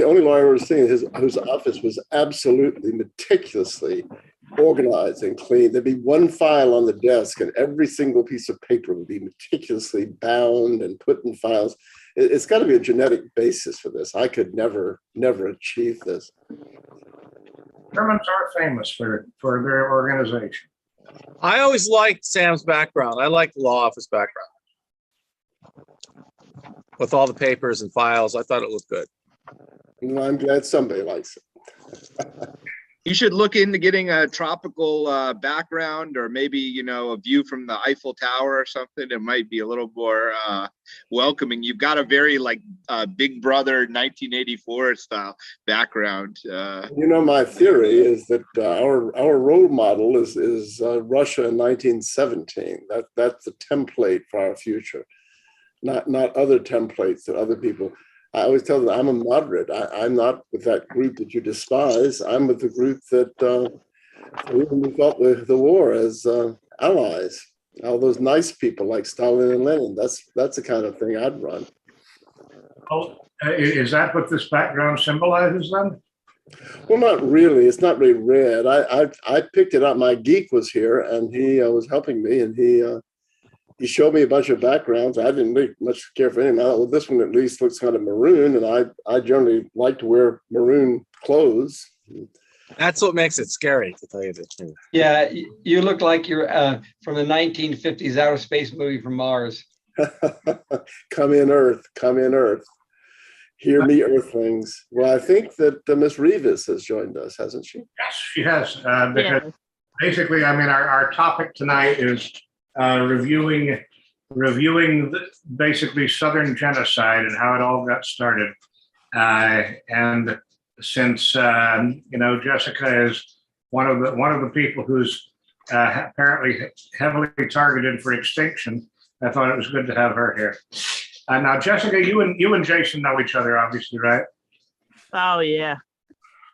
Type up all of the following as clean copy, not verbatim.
only lawyer I've ever seen whose office was absolutely meticulously organized and clean. There'd be one file on the desk, and every single piece of paper would be meticulously bound and put in files. It's got to be a genetic basis for this. I could never achieve this. Germans are famous for their organization. I always liked Sam's background. I liked the law office background with all the papers and files. I thought it looked good. Well, I'm glad somebody likes it. You should look into getting a tropical background, or maybe, you know, a view from the Eiffel Tower or something. It might be a little more welcoming. You've got a very like Big Brother 1984 style background. You know, my theory is that our role model is Russia in 1917. That's the template for our future, not other templates that other people. I always tell them I'm a moderate. I'm not with that group that you despise. I'm with the group that we fought the war as allies. All those nice people like Stalin and Lenin. That's the kind of thing I'd run. Oh, is that what this background symbolizes then? Well, not really. It's not really red. I picked it up. My geek was here, and he was helping me, and he showed me a bunch of backgrounds. I didn't really much care for any of them. Well, this one at least looks kind of maroon, and I generally like to wear maroon clothes. That's what makes it scary, to tell you the truth. Yeah, you look like you're from the 1950s outer space movie from Mars. Come in, Earth. Come in, Earth. Hear me, Earthlings. Well, I think that Miss Rivas has joined us, hasn't she? Yes, she has. Because basically, I mean, our topic tonight is reviewing basically Southern genocide and how it all got started. And since you know, Jessica is one of the people who's apparently heavily targeted for extinction, I thought it was good to have her here. Now, Jessica, you and Jason know each other, obviously, right? Oh yeah.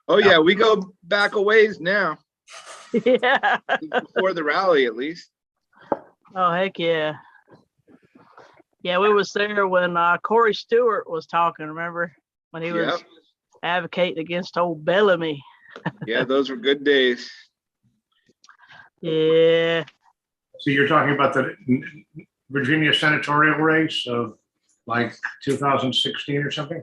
Oh yeah, we go back a ways now. Yeah. Before the rally, at least. Oh heck yeah. Yeah, we was there when Corey Stewart was talking. Remember when he was advocating against old Bellamy? Yeah, those were good days. Yeah. So you're talking about the Virginia senatorial race of like 2016 or something?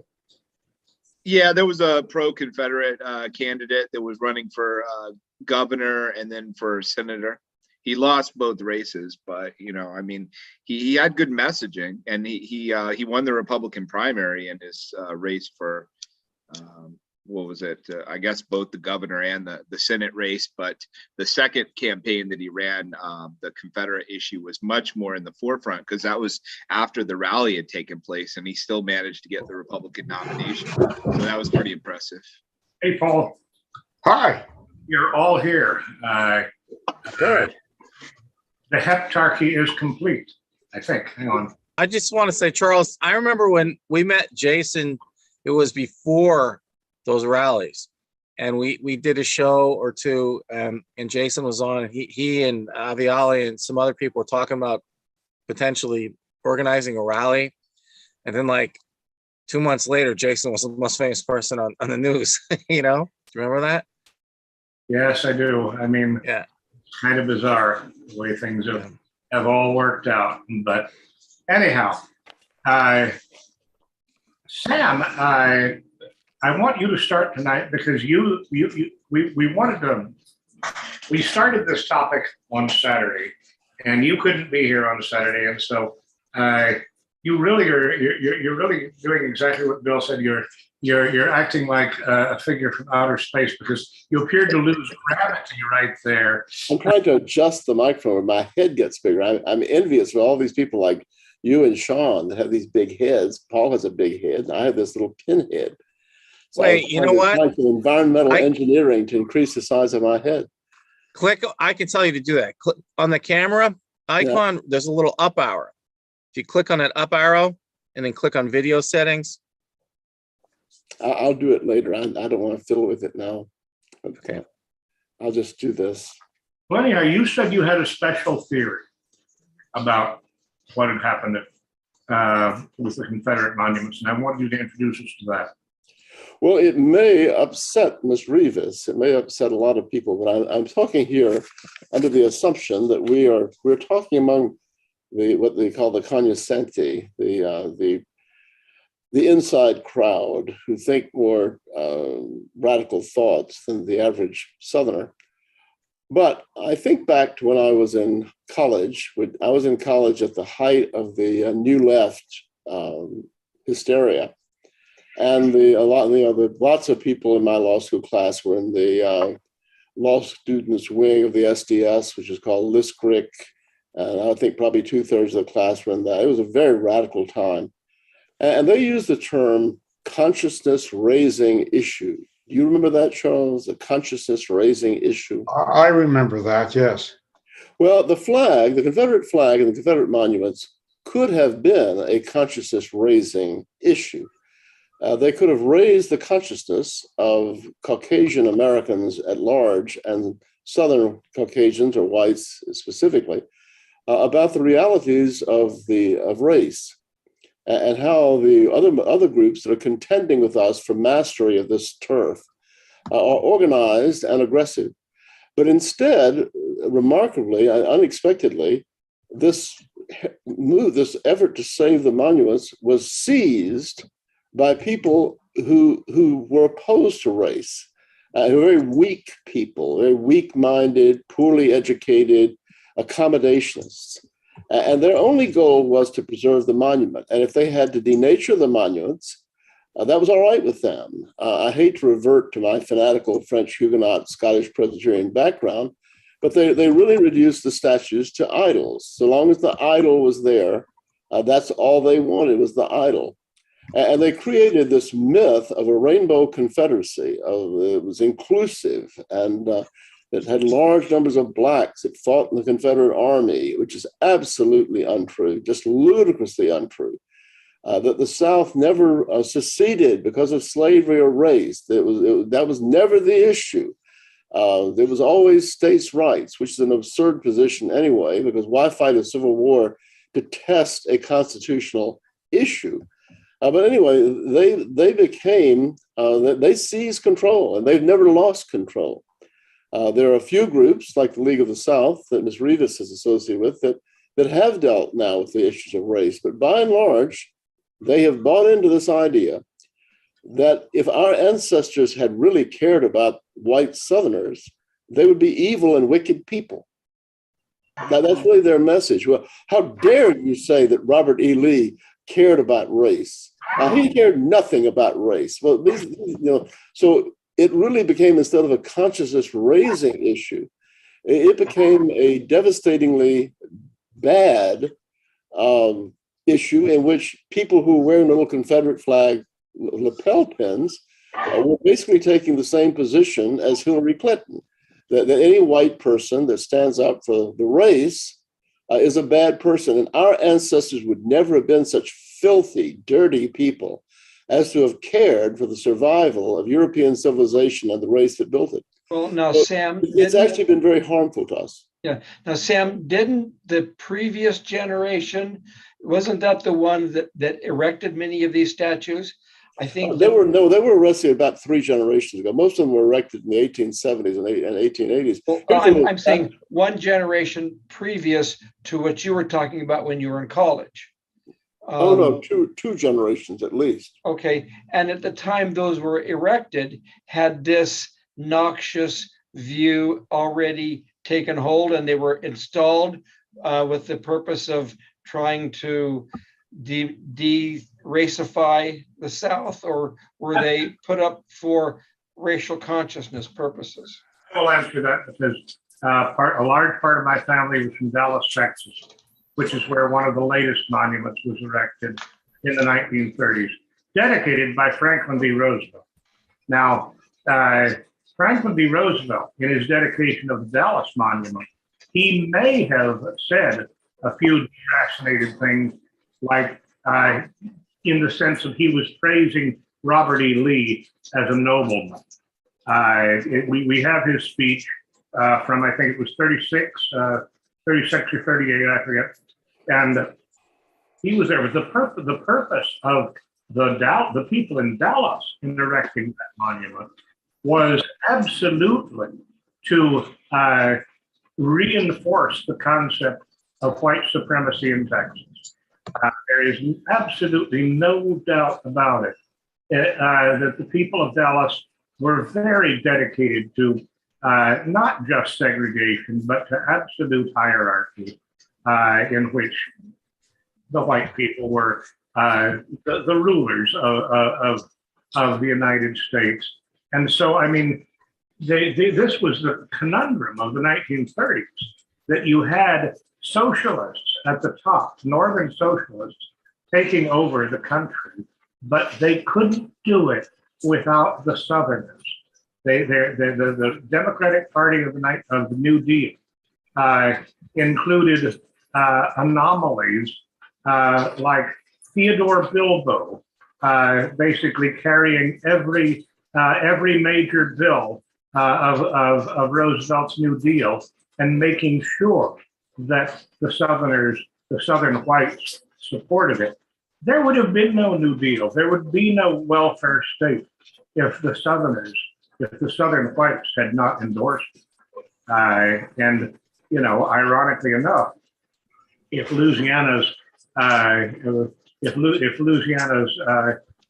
Yeah, there was a pro-Confederate candidate that was running for governor and then for senator. He lost both races, but you know, I mean, he had good messaging, and he won the Republican primary in his race for what was it? I guess both the governor and the Senate race. But the second campaign that he ran, the Confederate issue was much more in the forefront because that was after the rally had taken place, and he still managed to get the Republican nomination. So that was pretty impressive. Hey, Paul. Hi. You're all here. Good. The heptarchy is complete, I think. Hang on. I just want to say, Charles, I remember when we met Jason, it was before those rallies, and we did a show or two, and Jason was on. He and Aviali and some other people were talking about potentially organizing a rally, and then like 2 months later, Jason was the most famous person on the news. You know, do you remember that? Yes, I do. I mean, yeah, it's kind of bizarre the way things have all worked out. But anyhow, Sam, I want you to start tonight because we started this topic on Saturday, and you couldn't be here on Saturday, and so you're really doing exactly what Bill said. You're acting like a figure from outer space because you appeared to lose gravity right there. I'm trying to adjust the microphone. My head gets bigger. I'm envious of all these people like you and Sean that have these big heads. Paul has a big head. And I have this little pinhead. So wait, you know what? Like environmental engineering to increase the size of my head. Click. I can tell you to do that. Click on the camera icon. Yeah. There's a little up arrow. If you click on that up arrow and then click on video settings. I'll do it later. I don't want to fiddle with it now. Okay. I'll just do this. Well, anyhow, you said you had a special theory about what had happened with the Confederate monuments, and I want you to introduce us to that. Well, it may upset Ms. Rivas. It may upset a lot of people, but I'm talking here under the assumption that we're talking among what they call the cognoscenti, the inside crowd who think more radical thoughts than the average Southerner. But I think back to when I was in college. I was in college at the height of the New Left hysteria, and lots of people in my law school class were in the law students wing of the SDS, which is called LISCRIC, and I think probably 2/3 of the class were in that. It was a very radical time, and they used the term consciousness raising issue. Do you remember that, Charles? A consciousness raising issue? I remember that, yes. Well, the flag, the Confederate flag and the Confederate monuments could have been a consciousness raising issue. They could have raised the consciousness of Caucasian Americans at large and Southern Caucasians or whites specifically about the realities of race and how the other groups that are contending with us for mastery of this turf are organized and aggressive. But instead, remarkably, unexpectedly, this effort to save the monuments was seized by people who were opposed to race, very weak people, very weak-minded, poorly educated, accommodationists. And their only goal was to preserve the monument. And if they had to denature the monuments, that was all right with them. I hate to revert to my fanatical French Huguenot, Scottish Presbyterian background, but they really reduced the statues to idols. So long as the idol was there, that's all they wanted was the idol. And they created this myth of a rainbow confederacy. It was inclusive and it had large numbers of blacks that fought in the Confederate Army, which is absolutely untrue, just ludicrously untrue. That the South never seceded because of slavery or race. That was never the issue. There was always states' rights, which is an absurd position anyway, because why fight a civil war to test a constitutional issue? But anyway, they seized control, and they've never lost control. There are a few groups like the League of the South that Ms. Rivas is associated with that have dealt now with the issues of race, but by and large, they have bought into this idea that if our ancestors had really cared about white Southerners, they would be evil and wicked people. Now, that's really their message. Well, how dare you say that Robert E. Lee cared about race? He cared nothing about race. Well, so it really became, instead of a consciousness raising issue, it became a devastatingly bad issue in which people who were wearing little Confederate flag lapel pins were basically taking the same position as Hillary Clinton, that any white person that stands up for the race is a bad person. And our ancestors would never have been such filthy, dirty people as to have cared for the survival of European civilization and the race that built it. Well, now, So Sam, it's actually been very harmful to us. yeah. Now, Sam, didn't the previous generation, wasn't that the one that erected many of these statues? I think They were arrested about 3 generations ago. Most of them were erected in the 1870s and 1880s. Well, I'm saying one generation previous to what you were talking about when you were in college. No, two generations at least. Okay, and at the time those were erected, had this noxious view already taken hold, and they were installed with the purpose of trying to de-racify the South, or were they put up for racial consciousness purposes? I will answer that because a large part of my family was from Dallas, Texas, which is where one of the latest monuments was erected in the 1930s, dedicated by Franklin D. Roosevelt. Now, Franklin D. Roosevelt, in his dedication of the Dallas Monument, he may have said a few fascinating things, like in the sense that he was praising Robert E. Lee as a nobleman. We have his speech from, I think it was 36 or 38, I forget. And he was there with the purpose of the people in Dallas in erecting that monument was absolutely to reinforce the concept of white supremacy in Texas. There is absolutely no doubt about it that the people of Dallas were very dedicated to not just segregation, but to absolute hierarchy in which the white people were the rulers of the United States. And so, I mean, this was the conundrum of the 1930s, that you had socialists at the top, Northern socialists, taking over the country, but they couldn't do it without the Southerners. The Democratic Party of the New Deal included anomalies like Theodore Bilbo, basically carrying every major bill of Roosevelt's New Deal and making sure that the Southern whites supported it. There would have been no New Deal. There would be no welfare state if the Southern whites had not endorsed it. And, you know, ironically enough, if Louisiana's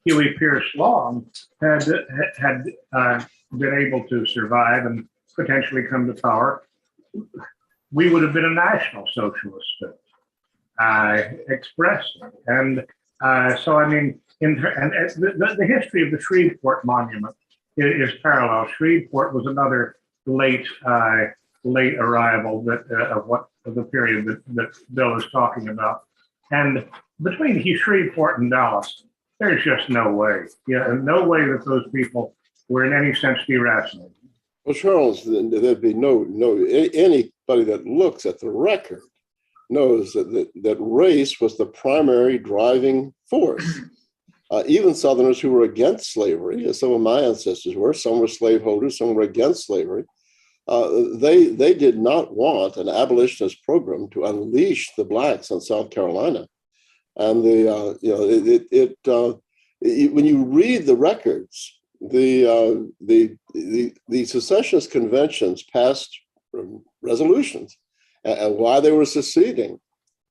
Huey Pierce Long had been able to survive and potentially come to power, we would have been a national socialist state, expressly. And so, I mean, the history of the Shreveport Monument is parallel. Shreveport was another late arrival of the period that Bill is talking about. And between Shreveport and Dallas, there's just no way. No way that those people were in any sense deracinated. Well, Charles, there'd be no anybody that looks at the record knows that race was the primary driving force. Even Southerners who were against slavery, as some of my ancestors were, some were slaveholders, some were against slavery. They did not want an abolitionist program to unleash the blacks in South Carolina. And when you read the records, the secessionist conventions passed resolutions and why they were seceding,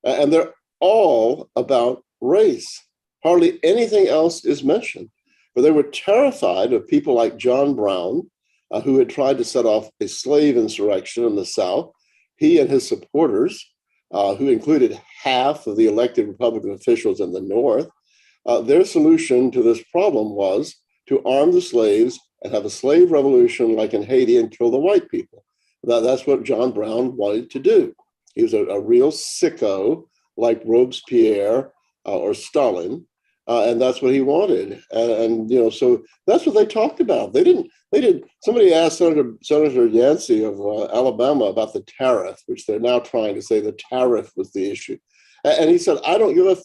and they're all about race. Hardly anything else is mentioned, but they were terrified of people like John Brown, who had tried to set off a slave insurrection in the South. He and his supporters, who included half of the elected Republican officials in the North, their solution to this problem was to arm the slaves and have a slave revolution like in Haiti and kill the white people. That's what John Brown wanted to do. He was a real sicko like Robespierre or Stalin, and that's what he wanted. And so that's what they talked about. Somebody asked Senator Yancey of Alabama about the tariff, which they're now trying to say the tariff was the issue. And he said, I don't give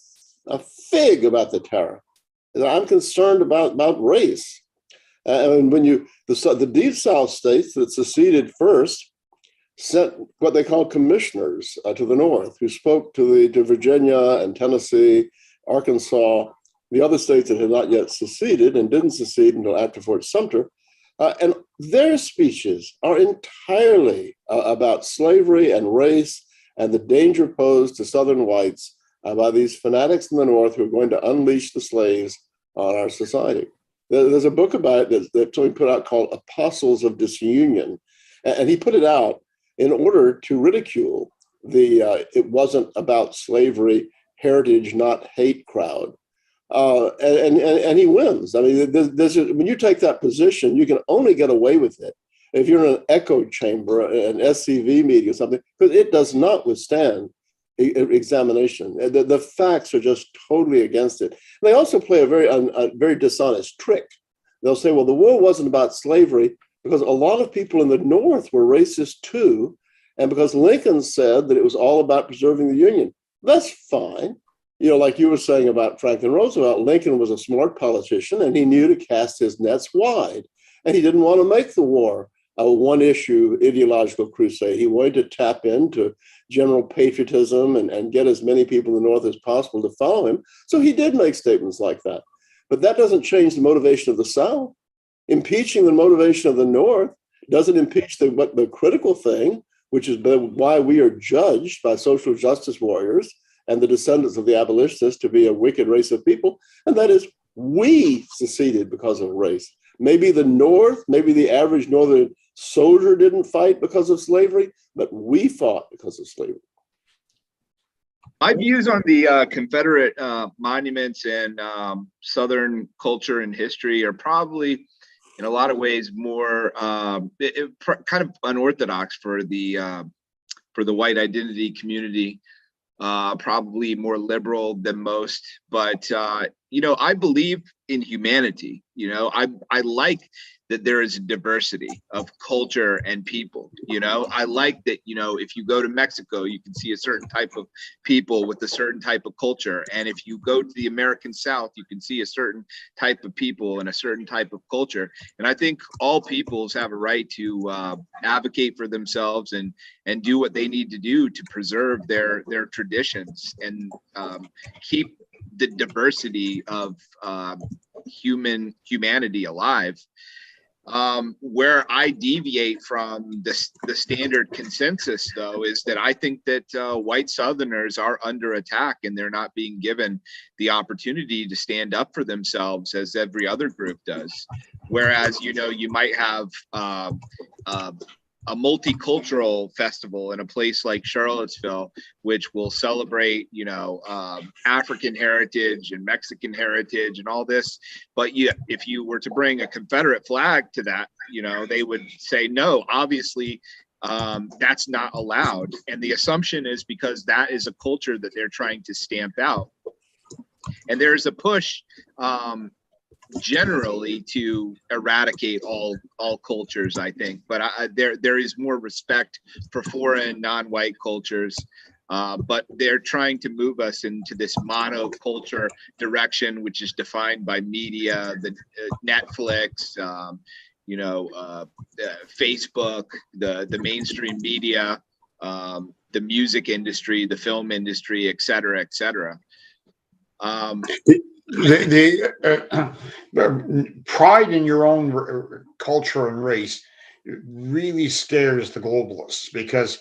a fig about the tariff. I'm concerned about race. And when the Deep South states that seceded first sent what they call commissioners to the North, who spoke to Virginia and Tennessee, Arkansas, the other states that had not yet seceded and didn't secede until after Fort Sumter. And their speeches are entirely about slavery and race and the danger posed to Southern whites by these fanatics in the North who are going to unleash the slaves on our society. There's a book about it that somebody put out called Apostles of Disunion. And he put it out in order to ridicule it wasn't about slavery, heritage, not hate crowd. And he wins. I mean, when you take that position, you can only get away with it if you're in an echo chamber, an SCV meeting or something, because it does not withstand examination. The facts are just totally against it. And they also play a very dishonest trick. They'll say, well, the war wasn't about slavery because a lot of people in the North were racist too, and because Lincoln said that it was all about preserving the Union. That's fine. Like you were saying about Franklin Roosevelt, Lincoln was a smart politician and he knew to cast his nets wide. And he didn't want to make the war a one-issue ideological crusade. He wanted to tap into general patriotism and get as many people in the North as possible to follow him. So he did make statements like that. But that doesn't change the motivation of the South. Impeaching the motivation of the North doesn't impeach the critical thing, which is why we are judged by social justice warriors and the descendants of the abolitionists to be a wicked race of people. And that is, we seceded because of race. Maybe the North, maybe the average Northern soldier didn't fight because of slavery, but we fought because of slavery. My views on the Confederate monuments and Southern culture and history are probably, in a lot of ways, more kind of unorthodox for the white identity community. Probably more liberal than most, but I believe in humanity. I like that there is a diversity of culture and people. I like that, if you go to Mexico, you can see a certain type of people with a certain type of culture. And if you go to the American South, you can see a certain type of people and a certain type of culture. And I think all peoples have a right to advocate for themselves and do what they need to do to preserve their traditions and keep the diversity of humanity alive. Where I deviate from the standard consensus, though, is that I think that white Southerners are under attack and they're not being given the opportunity to stand up for themselves as every other group does. Whereas, you might have a multicultural festival in a place like Charlottesville, which will celebrate, African heritage and Mexican heritage and all this. But if you were to bring a Confederate flag to that, they would say, no, obviously, that's not allowed. And the assumption is because that is a culture that they're trying to stamp out. And there's a push generally to eradicate all cultures, I think, but there is more respect for foreign non-white cultures, but they're trying to move us into this monoculture direction, which is defined by media, the Netflix, Facebook, the mainstream media, the music industry, the film industry, et cetera, et cetera. The pride in your own culture and race really scares the globalists, because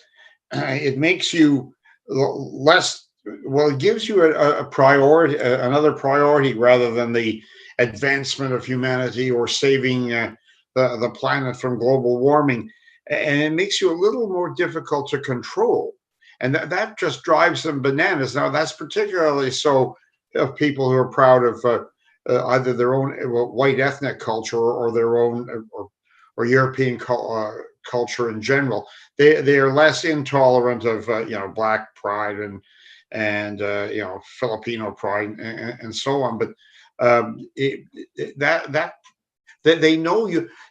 it makes you less, well, it gives you a priority, another priority, rather than the advancement of humanity or saving the planet from global warming. And it makes you a little more difficult to control. And that just drives them bananas. Now, that's particularly so of people who are proud of either their own white ethnic culture or their own or European culture in general. They are less intolerant of Black pride and Filipino pride and so on. But that they know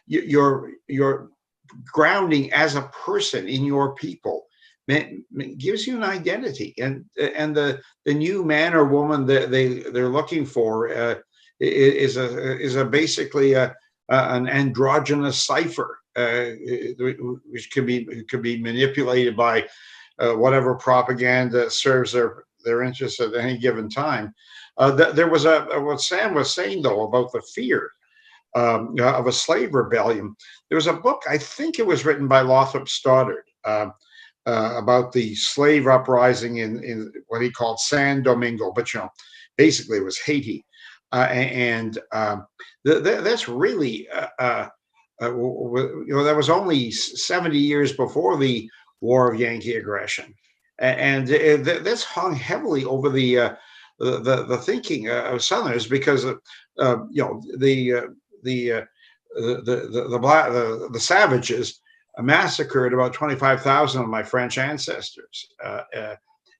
your grounding as a person in your people. Gives you an identity, and the new man or woman that they're looking for is basically an androgynous cipher, which can be manipulated by whatever propaganda serves their interests at any given time. There was what Sam was saying, though, about the fear of a slave rebellion. There was a book, I think it was written by Lothrop Stoddard, about the slave uprising in what he called San Domingo, but basically it was Haiti, and that's really that was only 70 years before the War of Yankee Aggression, and this hung heavily over the thinking of Southerners, because the savages massacred about 25,000 of my French ancestors,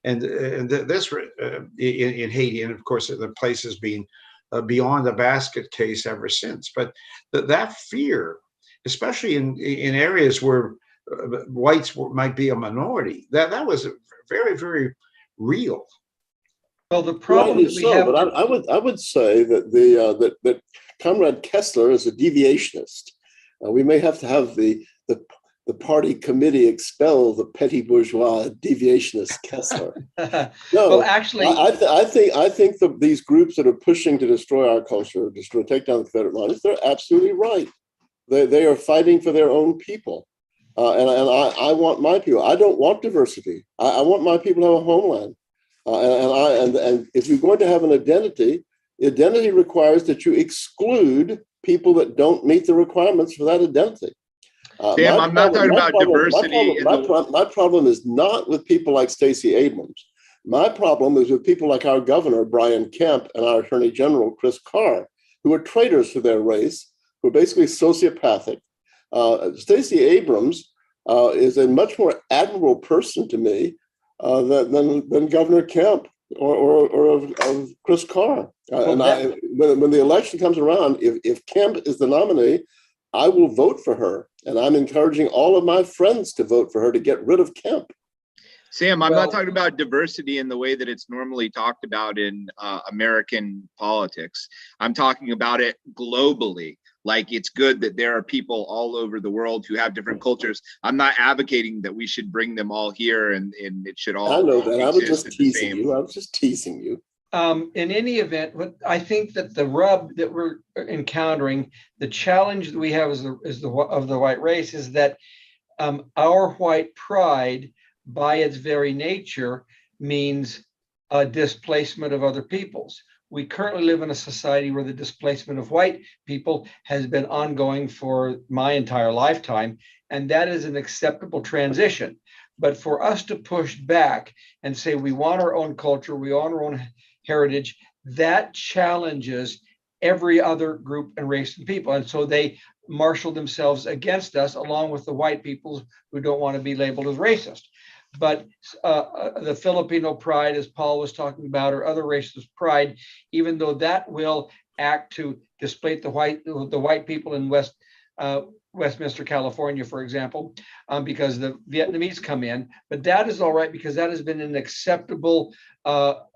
and this in Haiti, and of course the place has been beyond a basket case ever since. But that fear, especially in areas where whites might be a minority, that was very, very real. Well, the problem that we have, but I would say that that Comrade Kessler is a deviationist. We may have to have the the party committee expel the petty bourgeois deviationist Kessler. No, Well, actually, I think these groups that are pushing to destroy our culture, take down the Confederate monuments, they're absolutely right. They are fighting for their own people. And I want my people. I don't want diversity. I want my people to have a homeland. And if you're going to have an identity requires that you exclude people that don't meet the requirements for that identity. Sam, I'm not talking about diversity. My problem is not with people like Stacey Abrams. My problem is with people like our governor, Brian Kemp, and our attorney general, Chris Carr, who are traitors to their race, who are basically sociopathic. Stacey Abrams is a much more admirable person to me than Governor Kemp or of Chris Carr. When the election comes around, if Kemp is the nominee, I will vote for her. And I'm encouraging all of my friends to vote for her to get rid of Kemp. Sam, I'm not talking about diversity in the way that it's normally talked about in American politics. I'm talking about it globally. Like, it's good that there are people all over the world who have different cultures. I'm not advocating that we should bring them all here and it should all. I know that. I was just teasing you. I was just teasing you. In any event, I think that the rub that we're encountering, the challenge that we have of the white race, is that our white pride, by its very nature, means a displacement of other peoples. We currently live in a society where the displacement of white people has been ongoing for my entire lifetime, and that is an acceptable transition. But for us to push back and say we want our own culture, we want our own heritage, that challenges every other group and race and people. And so they marshal themselves against us, along with the white people who don't want to be labeled as racist. But the Filipino pride, as Paul was talking about, or other races' pride, even though that will act to displace the white people in Westminster, California, for example, because the Vietnamese come in, but that is all right because that has been an acceptable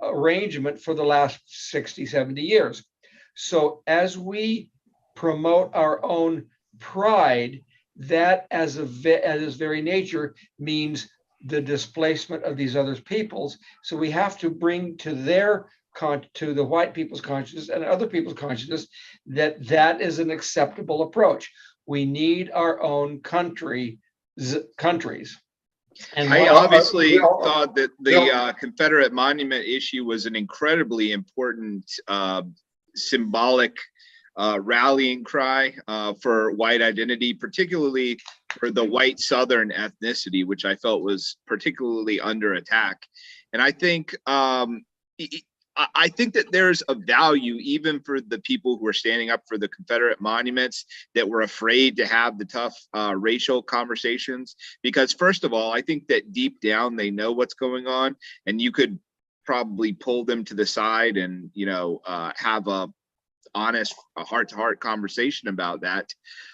arrangement for the last 60, 70 years. So as we promote our own pride, that as its very nature means the displacement of these other peoples. So we have to bring to the white people's consciousness and other people's consciousness that is an acceptable approach. We need our own countries. And I obviously thought that the Confederate monument issue was an incredibly important symbolic rallying cry for white identity, particularly for the white Southern ethnicity, which I felt was particularly under attack. And I think that there's a value even for the people who are standing up for the Confederate monuments that were afraid to have the tough racial conversations. Because first of all, I think that deep down they know what's going on, and you could probably pull them to the side and have a honest, heart-to-heart conversation about that.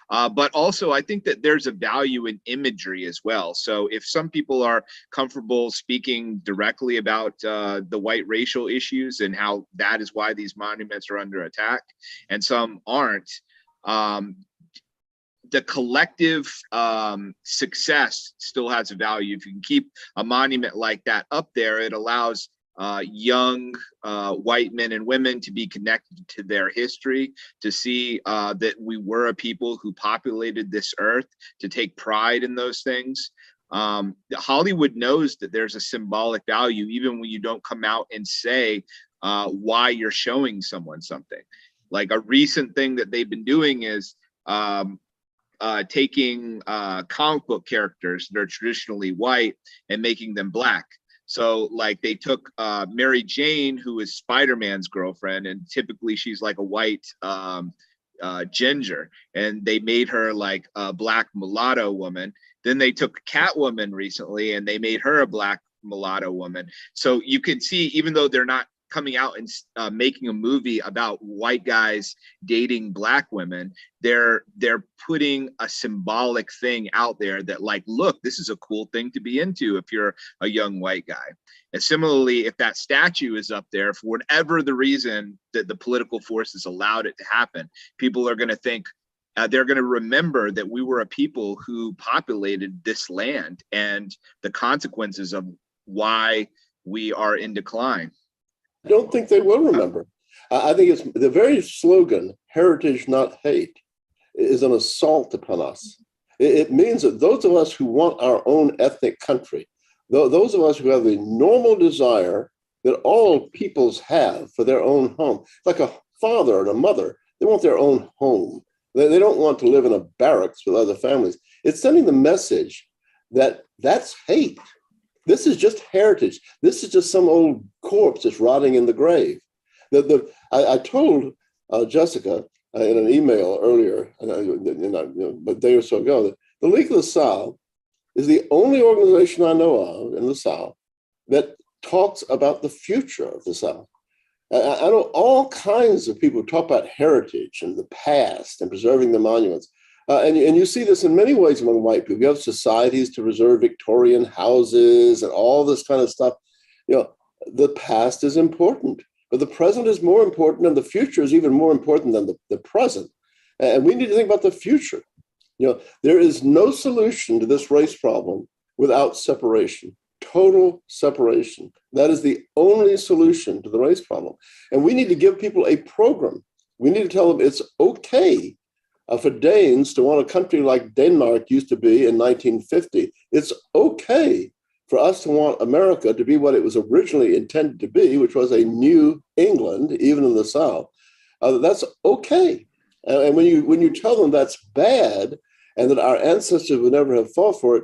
But also, I think that there's a value in imagery as well. So if some people are comfortable speaking directly about the white racial issues and how that is why these monuments are under attack, and some aren't, the collective success still has a value. If you can keep a monument like that up there, it allows young white men and women to be connected to their history, to see that we were a people who populated this earth, to take pride in those things. Hollywood knows that there's a symbolic value, even when you don't come out and say why you're showing someone something. Like a recent thing that they've been doing is taking comic book characters that are traditionally white and making them black. So like they took Mary Jane, who is Spider-Man's girlfriend, and typically she's like a white ginger, and they made her like a black mulatto woman. Then they took Catwoman recently and they made her a black mulatto woman. So you can see, even though they're not coming out and making a movie about white guys dating black women, they're putting a symbolic thing out there that, like, look, this is a cool thing to be into if you're a young white guy. And similarly, if that statue is up there for whatever the reason that the political forces allowed it to happen, people are going to think, they're going to remember that we were a people who populated this land and the consequences of why we are in decline. I don't think they will remember. I think it's the very slogan, heritage, not hate, is an assault upon us. It means that those of us who want our own ethnic country, those of us who have the normal desire that all peoples have for their own home, like a father and a mother, they want their own home. They don't want to live in a barracks with other families. It's sending the message that that's hate. This is just heritage. This is just some old corpse that's rotting in the grave. I told Jessica in an email earlier, a day or so ago, that the League of the South is the only organization I know of in the South that talks about the future of the South. I know all kinds of people talk about heritage and the past and preserving the monuments. And you see this in many ways among white people. You have societies to preserve Victorian houses and all this kind of stuff. The past is important, but the present is more important, and the future is even more important than the present. And we need to think about the future. There is no solution to this race problem without separation. Total separation. That is the only solution to the race problem. And we need to give people a program. We need to tell them it's okay for Danes to want a country like Denmark used to be in 1950. It's okay for us to want America to be what it was originally intended to be, which was a new England, even in the South. That's okay. And when you tell them that's bad and that our ancestors would never have fought for it,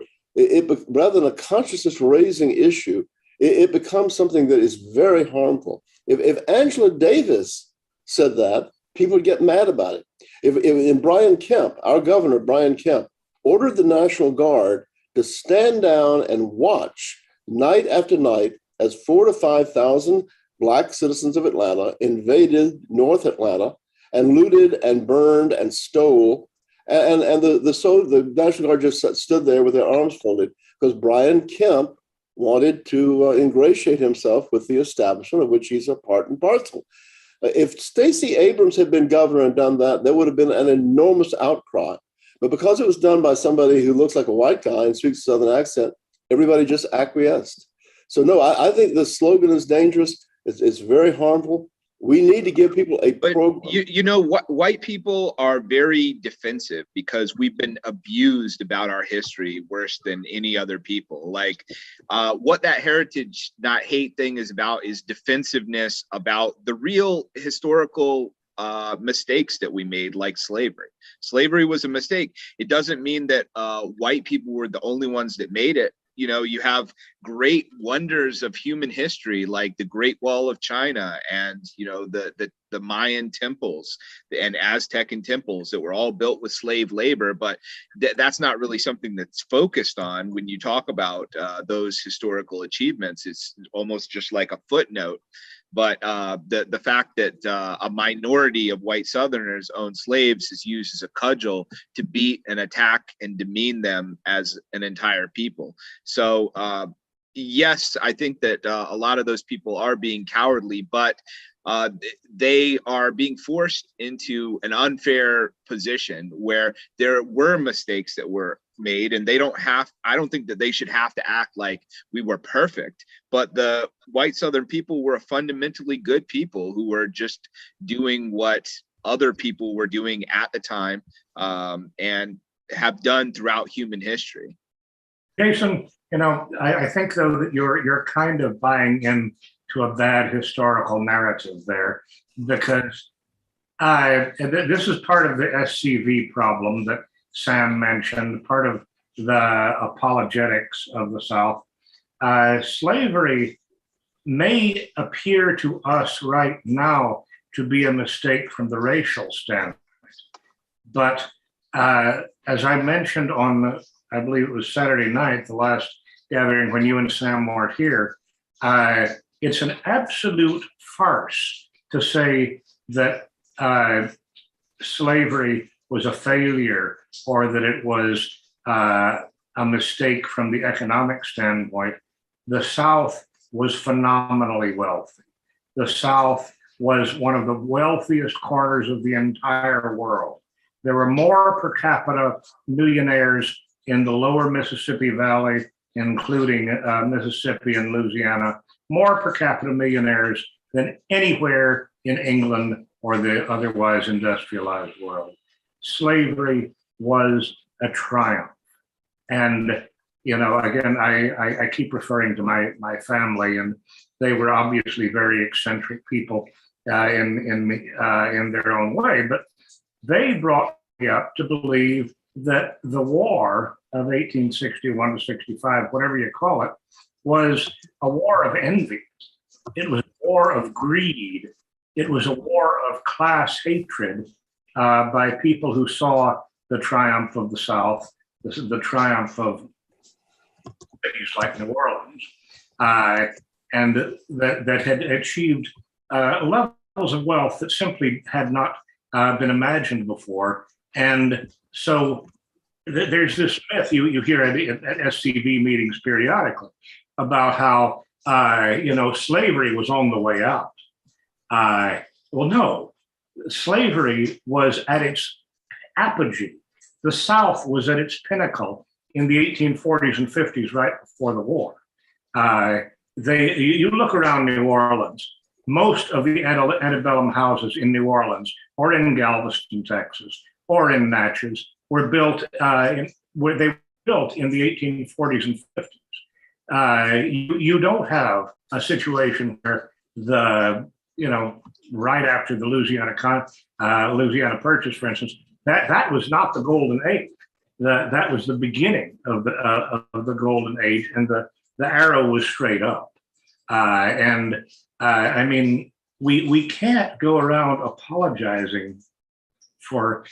rather than a consciousness raising issue, it becomes something that is very harmful. If Angela Davis said that, people would get mad about it. If Brian Kemp, our governor, Brian Kemp, ordered the National Guard to stand down and watch night after night as 4,000 to 5,000 Black citizens of Atlanta invaded North Atlanta and looted and burned and stole. And the National Guard just stood there with their arms folded because Brian Kemp wanted to ingratiate himself with the establishment of which he's a part and parcel. If Stacey Abrams had been governor and done that, there would have been an enormous outcry. But because it was done by somebody who looks like a white guy and speaks a Southern accent, everybody just acquiesced. So no, I think the slogan is dangerous. It's very harmful. We need to give people a program. White people are very defensive because we've been abused about our history worse than any other people. Like what that heritage, not hate thing is about is defensiveness about the real historical mistakes that we made, like slavery. Slavery was a mistake. It doesn't mean that white people were the only ones that made it. You have great wonders of human history, like the Great Wall of China and, the Mayan temples and Aztecan temples that were all built with slave labor. But that's not really something that's focused on when you talk about those historical achievements. It's almost just like a footnote. But the fact that a minority of white Southerners own slaves is used as a cudgel to beat and attack and demean them as an entire people. So yes, I think that a lot of those people are being cowardly, but they are being forced into an unfair position where there were mistakes that were made, and I don't think that they should have to act like we were perfect, but the white Southern people were a fundamentally good people who were just doing what other people were doing at the time, and have done throughout human history. Jason, I think though that you're kind of buying into a bad historical narrative there, because this is part of the SCV problem that Sam mentioned, part of the apologetics of the South. Slavery may appear to us right now to be a mistake from the racial standpoint, but as I mentioned on, I believe it was Saturday night, the last gathering when you and Sam weren't here, it's an absolute farce to say that slavery was a failure or that it was a mistake from the economic standpoint. The South was phenomenally wealthy. The South was one of the wealthiest corners of the entire world. There were more per capita millionaires in the lower Mississippi Valley, including Mississippi and Louisiana, more per capita millionaires than anywhere in England or the otherwise industrialized world. Slavery was a triumph. And, you know, again, I keep referring to my family, and they were obviously very eccentric people in their own way, but they brought me up to believe that the war of 1861 to 65, whatever you call it, was a war of envy. It was a war of greed. It was a war of class hatred by people who saw the triumph of the South, the triumph of cities like New Orleans, and that had achieved levels of wealth that simply had not been imagined before. And so there's this myth you hear at SCV meetings periodically about how slavery was on the way out. Well, no, slavery was at its apogee. The South was at its pinnacle in the 1840s and 50s, right before the war. You look around New Orleans, most of the antebellum houses in New Orleans or in Galveston, Texas, or in Natchez were built in the 1840s and 50s. You don't have a situation where right after the Louisiana Purchase, for instance, that was not the golden age. That was the beginning of the golden age, and the arrow was straight up. I mean, we can't go around apologizing for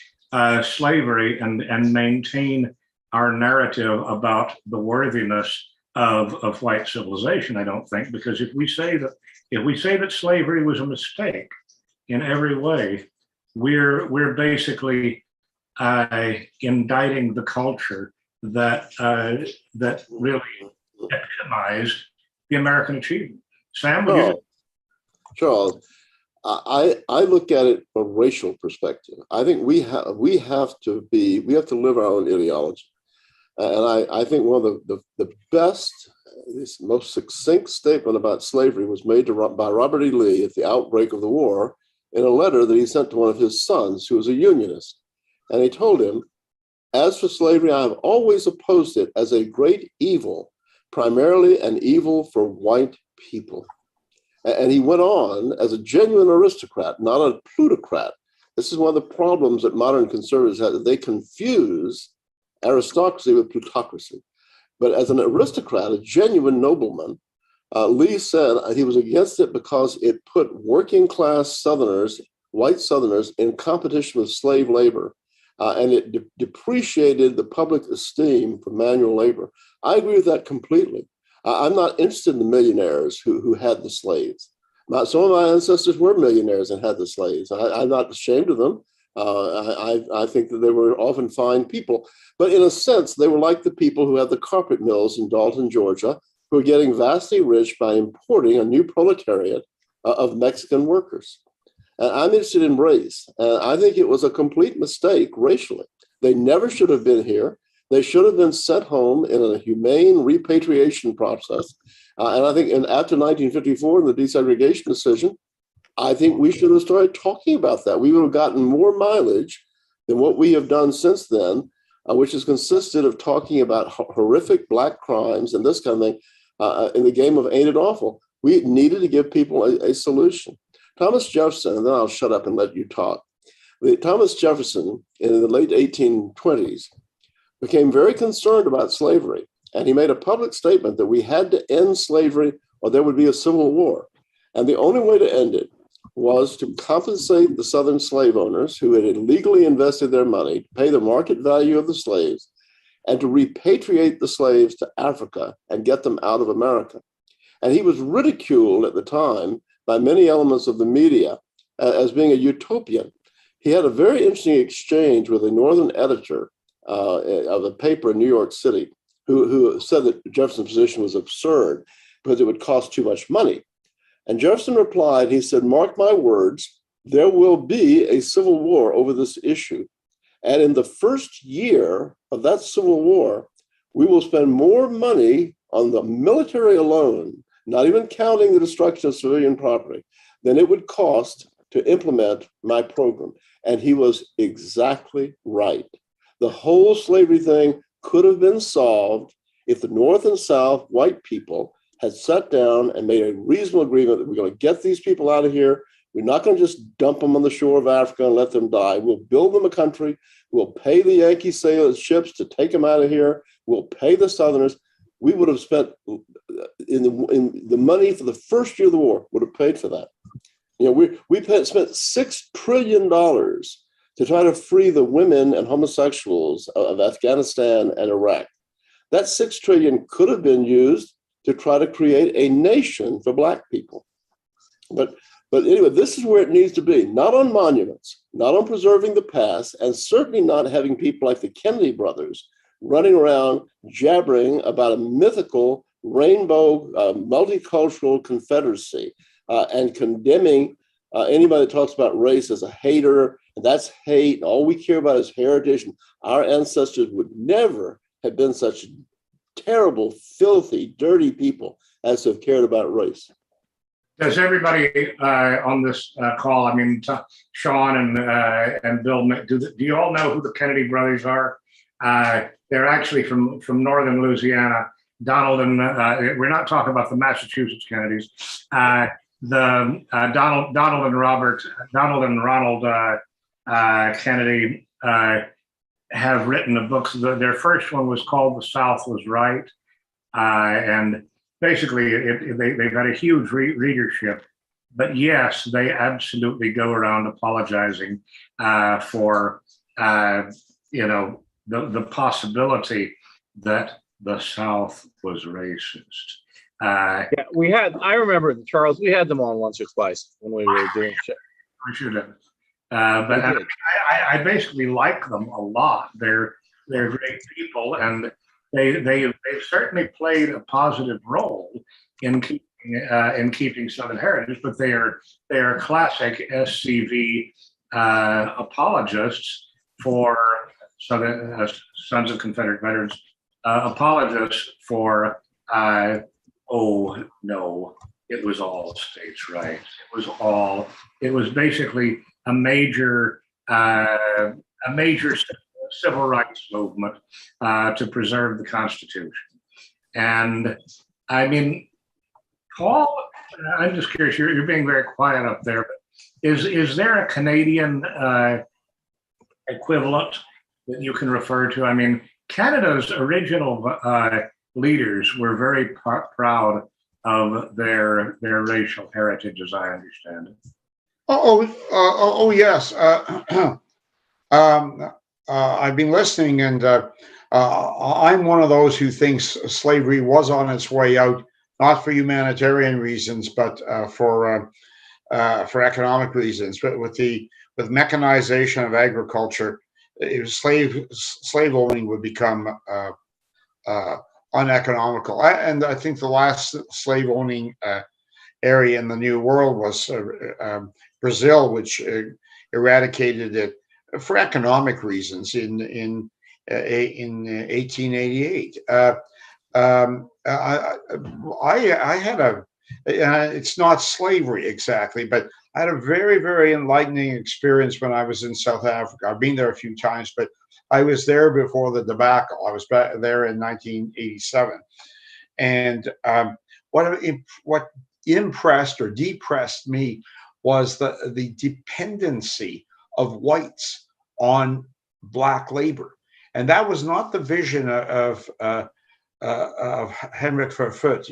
slavery and maintain our narrative about the worthiness of white civilization. I don't think, because if we say that slavery was a mistake in every way, we're basically indicting the culture that really epitomized the American achievement. Sam, would you? Charles, I look at it from a racial perspective. I think we have to live our own ideology. And I think one of the best, most succinct statement about slavery was made by Robert E. Lee at the outbreak of the war in a letter that he sent to one of his sons, who was a Unionist. And he told him, "As for slavery, I have always opposed it as a great evil, primarily an evil for white people." And he went on as a genuine aristocrat, not a plutocrat. This is one of the problems that modern conservatives have. They confuse aristocracy with plutocracy. But as an aristocrat, a genuine nobleman, Lee said he was against it because it put working class Southerners, white Southerners, in competition with slave labor. And it depreciated the public esteem for manual labor. I agree with that completely. I'm not interested in the millionaires who had the slaves. Some of my ancestors were millionaires and had the slaves. I'm not ashamed of them. I think that they were often fine people. But in a sense, they were like the people who had the carpet mills in Dalton, Georgia, who were getting vastly rich by importing a new proletariat of Mexican workers. And I'm interested in race. And I think it was a complete mistake racially. They never should have been here. They should have been sent home in a humane repatriation process. And I think after 1954 and the desegregation decision, I think we should have started talking about that. We would have gotten more mileage than what we have done since then, which has consisted of talking about horrific Black crimes and this kind of thing in the game of ain't it awful. We needed to give people a solution. Thomas Jefferson, and then I'll shut up and let you talk. Thomas Jefferson in the late 1820s became very concerned about slavery. And he made a public statement that we had to end slavery or there would be a civil war. And the only way to end it was to compensate the Southern slave owners who had illegally invested their money to pay the market value of the slaves and to repatriate the slaves to Africa and get them out of America. And he was ridiculed at the time by many elements of the media as being a utopian. He had a very interesting exchange with a northern editor of a paper in New York City who said that Jefferson's position was absurd because it would cost too much money. And Jefferson replied, he said, "Mark my words, there will be a civil war over this issue. And in the first year of that Civil War, we will spend more money on the military alone, not even counting the destruction of civilian property, than it would cost to implement my program. And he was exactly right. The whole slavery thing could have been solved if the North and South white people had sat down and made a reasonable agreement that we're going to get these people out of here. We're not going to just dump them on the shore of Africa and let them die. We'll build them a country. We'll pay the Yankee sailors ships to take them out of here. We'll pay the Southerners. We would have spent in the money for the first year of the war would have paid for that. You know, we spent $6 trillion to try to free the women and homosexuals of Afghanistan and Iraq. That $6 trillion could have been used to try to create a nation for Black people. But anyway, this is where it needs to be, not on monuments, not on preserving the past, and certainly not having people like the Kennedy brothers running around jabbering about a mythical rainbow multicultural Confederacy and condemning anybody that talks about race as a hater, and that's hate, and all we care about is heritage, and our ancestors would never have been such terrible, filthy, dirty people as to have cared about race. Does everybody on this call, I mean, Sean and Bill, do you all know who the Kennedy brothers are? They're actually from northern Louisiana. Donald and we're not talking about the Massachusetts Kennedys. Donald and Ronald Kennedy have written a book. Their first one was called "The South Was Right," and basically they've had a huge readership. But yes, they absolutely go around apologizing for the possibility that the South was racist. Yeah, I remember, Charles, we had them on once or twice when we were doing shit. We should have. But I basically like them a lot. They're great people, and they've certainly played a positive role in keeping Southern heritage. But they are classic SCV apologists for Southern Sons of Confederate Veterans, apologists for oh no, it was all states' rights. It was basically a major civil rights movement to preserve the Constitution. And I mean, Paul, I'm just curious, you're being very quiet up there, but is there a Canadian equivalent that you can refer to? I mean, Canada's original leaders were very proud of their racial heritage, as I understand it. Yes. I've been listening, and I'm one of those who thinks slavery was on its way out, not for humanitarian reasons, but for economic reasons. But with mechanization of agriculture, slave owning would become uneconomical. And I think the last slave owning area in the New World was Brazil, which eradicated it for economic reasons in 1888. I had it's not slavery exactly, but I had a very, very enlightening experience when I was in South Africa. I've been there a few times, but I was there before the debacle. I was back there in 1987. And what impressed or depressed me was the dependency of whites on Black labor. And that was not the vision of Hendrik Verwoerd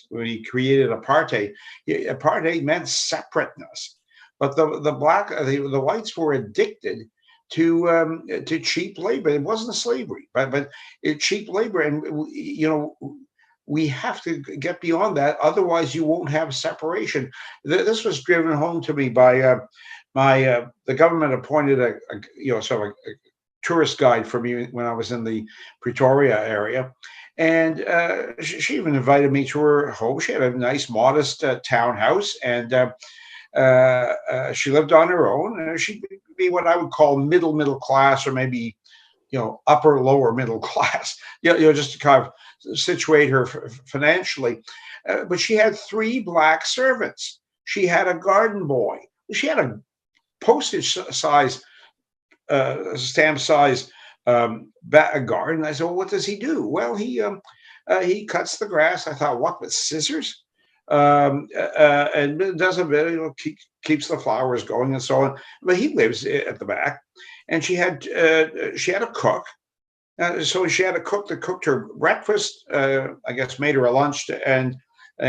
when he created apartheid. Apartheid meant separateness, but the whites were addicted to cheap labor. It wasn't slavery, but cheap labor, and we have to get beyond that. Otherwise, you won't have separation. This was driven home to me by the government appointed a tourist guide for me when I was in the Pretoria area. And she even invited me to her home. She had a nice, modest townhouse. And She lived on her own, and she'd be what I would call middle class, or maybe upper lower middle class. Just to kind of situate her financially. But she had 3 black servants. She had a garden boy. She had a postage size, stamp size garden. I said, well, what does he do? Well, he cuts the grass. I thought, what, with scissors? And does a bit, keeps the flowers going and so on. But he lives at the back. And she had a cook. So she had a cook that cooked her breakfast, I guess made her a lunch, and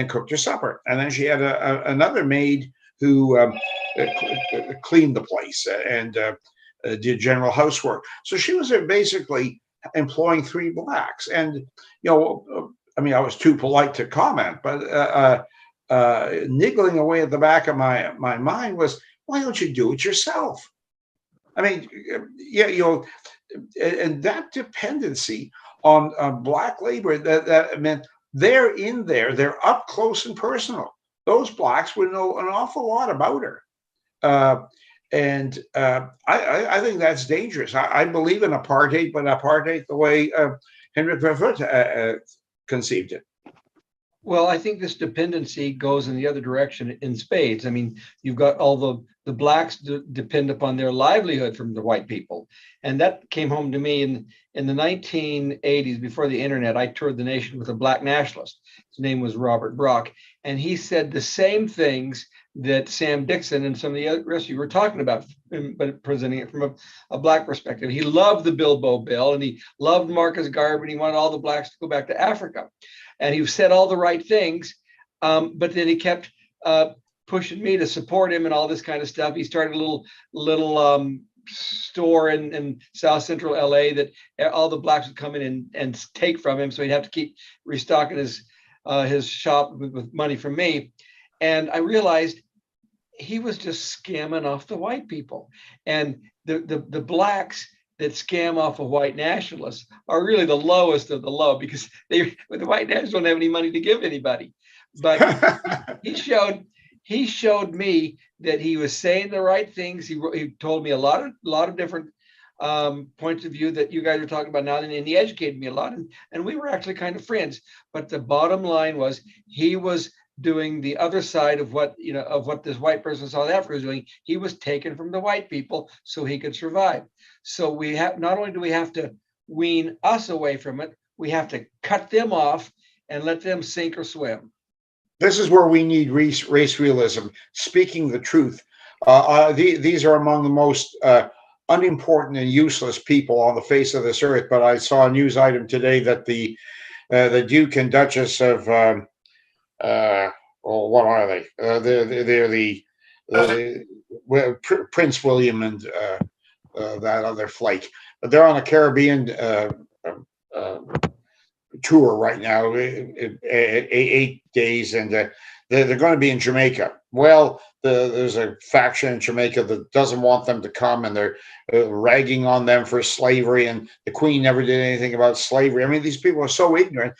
cooked her supper. And then she had another maid who cleaned the place and did general housework. So she was basically employing 3 blacks. And, I mean, I was too polite to comment, but niggling away at the back of my mind was, why don't you do it yourself? I mean, and that dependency on black labor, that meant they're in there, they're up close and personal. Those blacks would know an awful lot about her. And I think that's dangerous. I believe in apartheid, but apartheid the way Henry Griffith conceived it. Well, I think this dependency goes in the other direction in spades. I mean, you've got all the blacks depend upon their livelihood from the white people. And that came home to me in the 1980s, before the internet. I toured the nation with a black nationalist. His name was Robert Brock. And he said the same things that Sam Dixon and some of the rest of you were talking about, but presenting it from a black perspective. He loved the Bilbo Bill, and he loved Marcus Garvey, and he wanted all the blacks to go back to Africa. And he said all the right things, but then he kept pushing me to support him and all this kind of stuff. He started a little store in South Central LA that all the blacks would come in and take from him. So he'd have to keep restocking his shop with money from me. And I realized he was just scamming off the white people. And the blacks that scam off of white nationalists are really the lowest of the low, because the white nationalists don't have any money to give anybody. But he showed me that he was saying the right things. He told me a lot of different points of view that you guys are talking about now, and he educated me a lot, and we were actually kind of friends. But the bottom line was, he was doing the other side of what this white person in South Africa was doing. He was taken from the white people so he could survive. So we have, not only do we have to wean us away from it, we have to cut them off and let them sink or swim. This is where we need race realism, speaking the truth. These are among the most unimportant and useless people on the face of this earth. But I saw a news item today that the Duke and Duchess of what are they? They're the Prince William and that other flight. But they're on a Caribbean tour right now, 8 days, and they're going to be in Jamaica. Well, there's a faction in Jamaica that doesn't want them to come, and they're ragging on them for slavery, and the Queen never did anything about slavery. I mean, these people are so ignorant.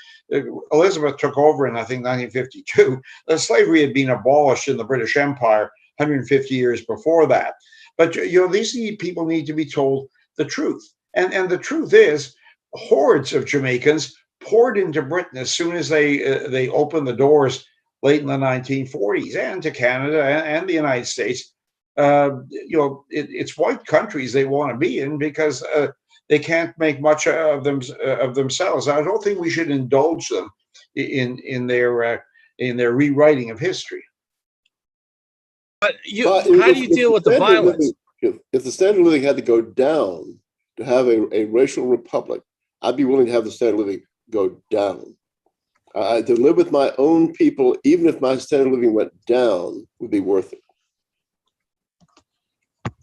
Elizabeth took over in, I think, 1952. Slavery had been abolished in the British Empire 150 years before that. But these people need to be told the truth, and the truth is, hordes of Jamaicans poured into Britain as soon as they opened the doors late in the 1940s, and to Canada and the United States. It's white countries they want to be in, because they can't make much of themselves. I don't think we should indulge them in their rewriting of history. But how do you deal with the violence? If the standard of living had to go down to have a racial republic, I'd be willing to have the standard of living go down. To live with my own people, even if my standard of living went down, would be worth it.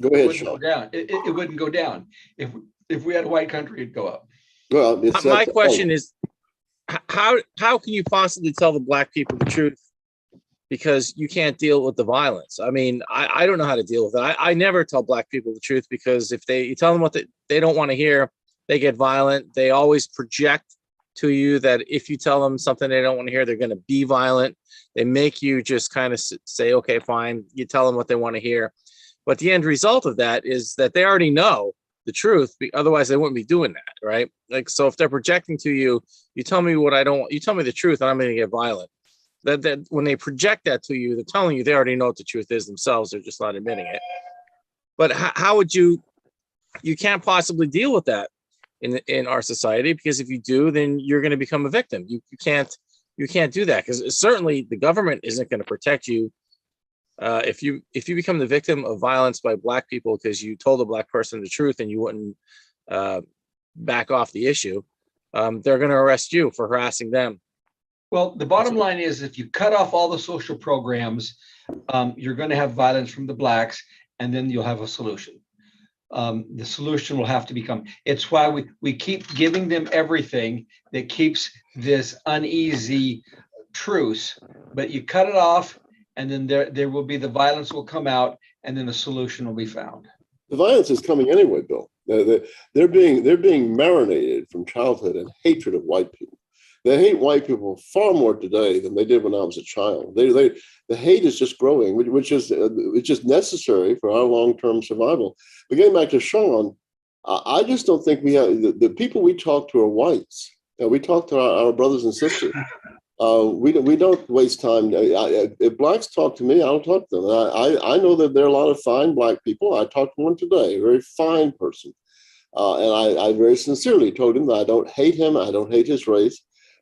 Go ahead, Sean. It wouldn't go down. If we had a white country, it'd go up. Well, my question is, how can you possibly tell the black people the truth? Because you can't deal with the violence. I mean, I don't know how to deal with it. I never tell black people the truth, because if you tell them what they don't want to hear, they get violent. They always project to you that if you tell them something they don't want to hear, they're going to be violent. They make you just kind of say, okay, fine. You tell them what they want to hear. But the end result of that is that they already know the truth. Otherwise, they wouldn't be doing that, right? Like, so if they're projecting to you, you tell me what I don't want, you tell me the truth and I'm going to get violent. That when they project that to you, they're telling you they already know what the truth is themselves. They're just not admitting it. But how would you can't possibly deal with that in our society, because if you do, then you're going to become a victim. You can't do that, because certainly the government isn't going to protect you. If you become the victim of violence by Black people because you told a Black person the truth and you wouldn't back off the issue, they're going to arrest you for harassing them. Well, the bottom line is if you cut off all the social programs, you're going to have violence from the Blacks, and then you'll have a solution. The solution will have to become, it's why we keep giving them everything that keeps this uneasy truce, but you cut it off and then there will be, the violence will come out and then a solution will be found. The violence is coming anyway, Bill. They're being marinated from childhood in hatred of white people. They hate white people far more today than they did when I was a child. The hate is just growing, which is it's just necessary for our long-term survival. But getting back to Sean, I just don't think we have the people we talk to are whites. We talk to our brothers and sisters. We don't waste time. If Blacks talk to me, I don't talk to them. I know that there are a lot of fine Black people. I talked to one today, a very fine person, and I very sincerely told him that I don't hate him. I don't hate his race.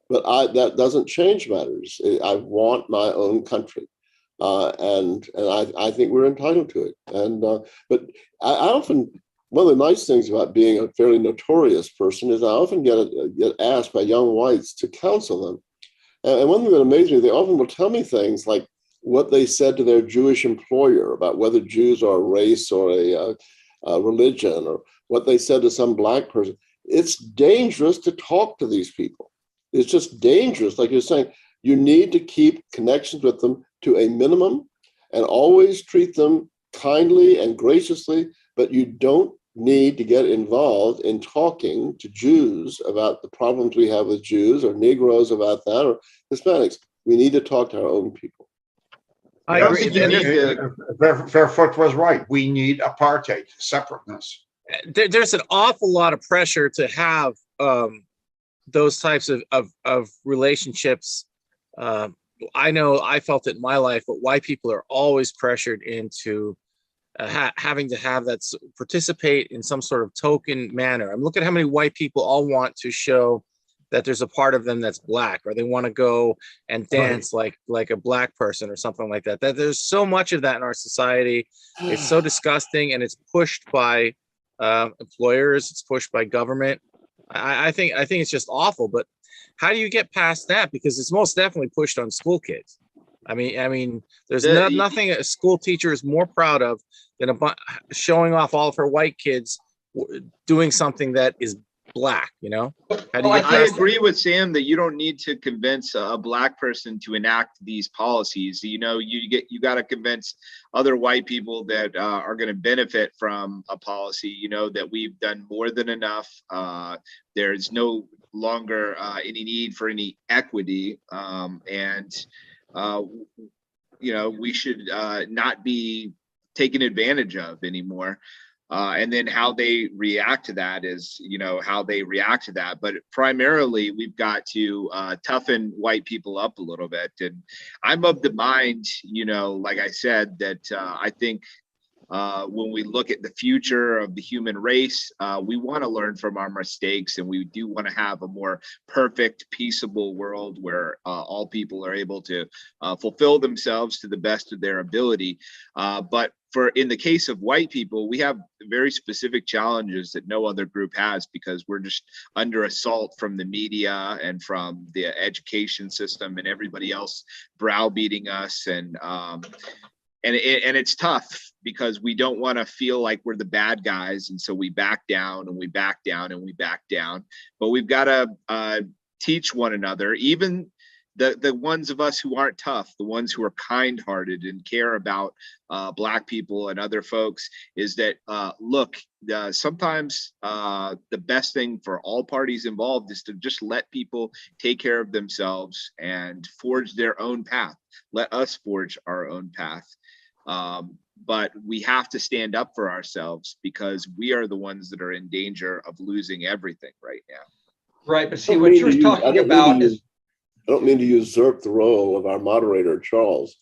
But that doesn't change matters. I want my own country, and I think we're entitled to it. And but I often, one of the nice things about being a fairly notorious person is I often get asked by young whites to counsel them. And one thing that amazes me, they often will tell me things like what they said to their Jewish employer about whether Jews are a race or a religion, or what they said to some Black person. It's dangerous to talk to these people. It's just dangerous. Like you're saying, you need to keep connections with them to a minimum and always treat them kindly and graciously, but you don't need to get involved in talking to Jews about the problems we have with Jews, or Negroes about that, or Hispanics. We need to talk to our own people. I agree. Fairfoot was right. We need apartheid, separateness. There's an awful lot of pressure to have those types of relationships. I know I felt it in my life, but white people are always pressured into having to have that, participate in some sort of token manner. I'm looking at how many white people all want to show that there's a part of them that's Black, or they want to go and dance like a Black person or something like that. That there's so much of that in our society. It's so disgusting, and it's pushed by employers. It's pushed by government. I think it's just awful. But how do you get past that? Because it's most definitely pushed on school kids. I mean, there's nothing a school teacher is more proud of than showing off all of her white kids doing something that is Black. You know, I agree with Sam that you don't need to convince a Black person to enact these policies. You know, you got to convince other white people that are going to benefit from a policy. You know, that we've done more than enough. There's no longer any need for any equity, and you know, we should not be taken advantage of anymore. And then how they react to that is, you know, how they react to that. But primarily, we've got to toughen white people up a little bit. And I'm of the mind, you know, like I said, that I think when we look at the future of the human race, we want to learn from our mistakes, and we do want to have a more perfect, peaceable world where all people are able to fulfill themselves to the best of their ability. But in the case of white people, we have very specific challenges that no other group has, because we're just under assault from the media and from the education system and everybody else browbeating us. And it's tough because we don't want to feel like we're the bad guys. And so we back down and we back down and we back down. But we've got to teach one another, even the ones of us who aren't tough, the ones who are kind-hearted and care about Black people and other folks, is that, look, sometimes the best thing for all parties involved is to just let people take care of themselves and forge their own path. Let us forge our own path. But we have to stand up for ourselves, because we are the ones that are in danger of losing everything right now. Right, but see, what you're talking about is, I don't mean to usurp the role of our moderator, Charles,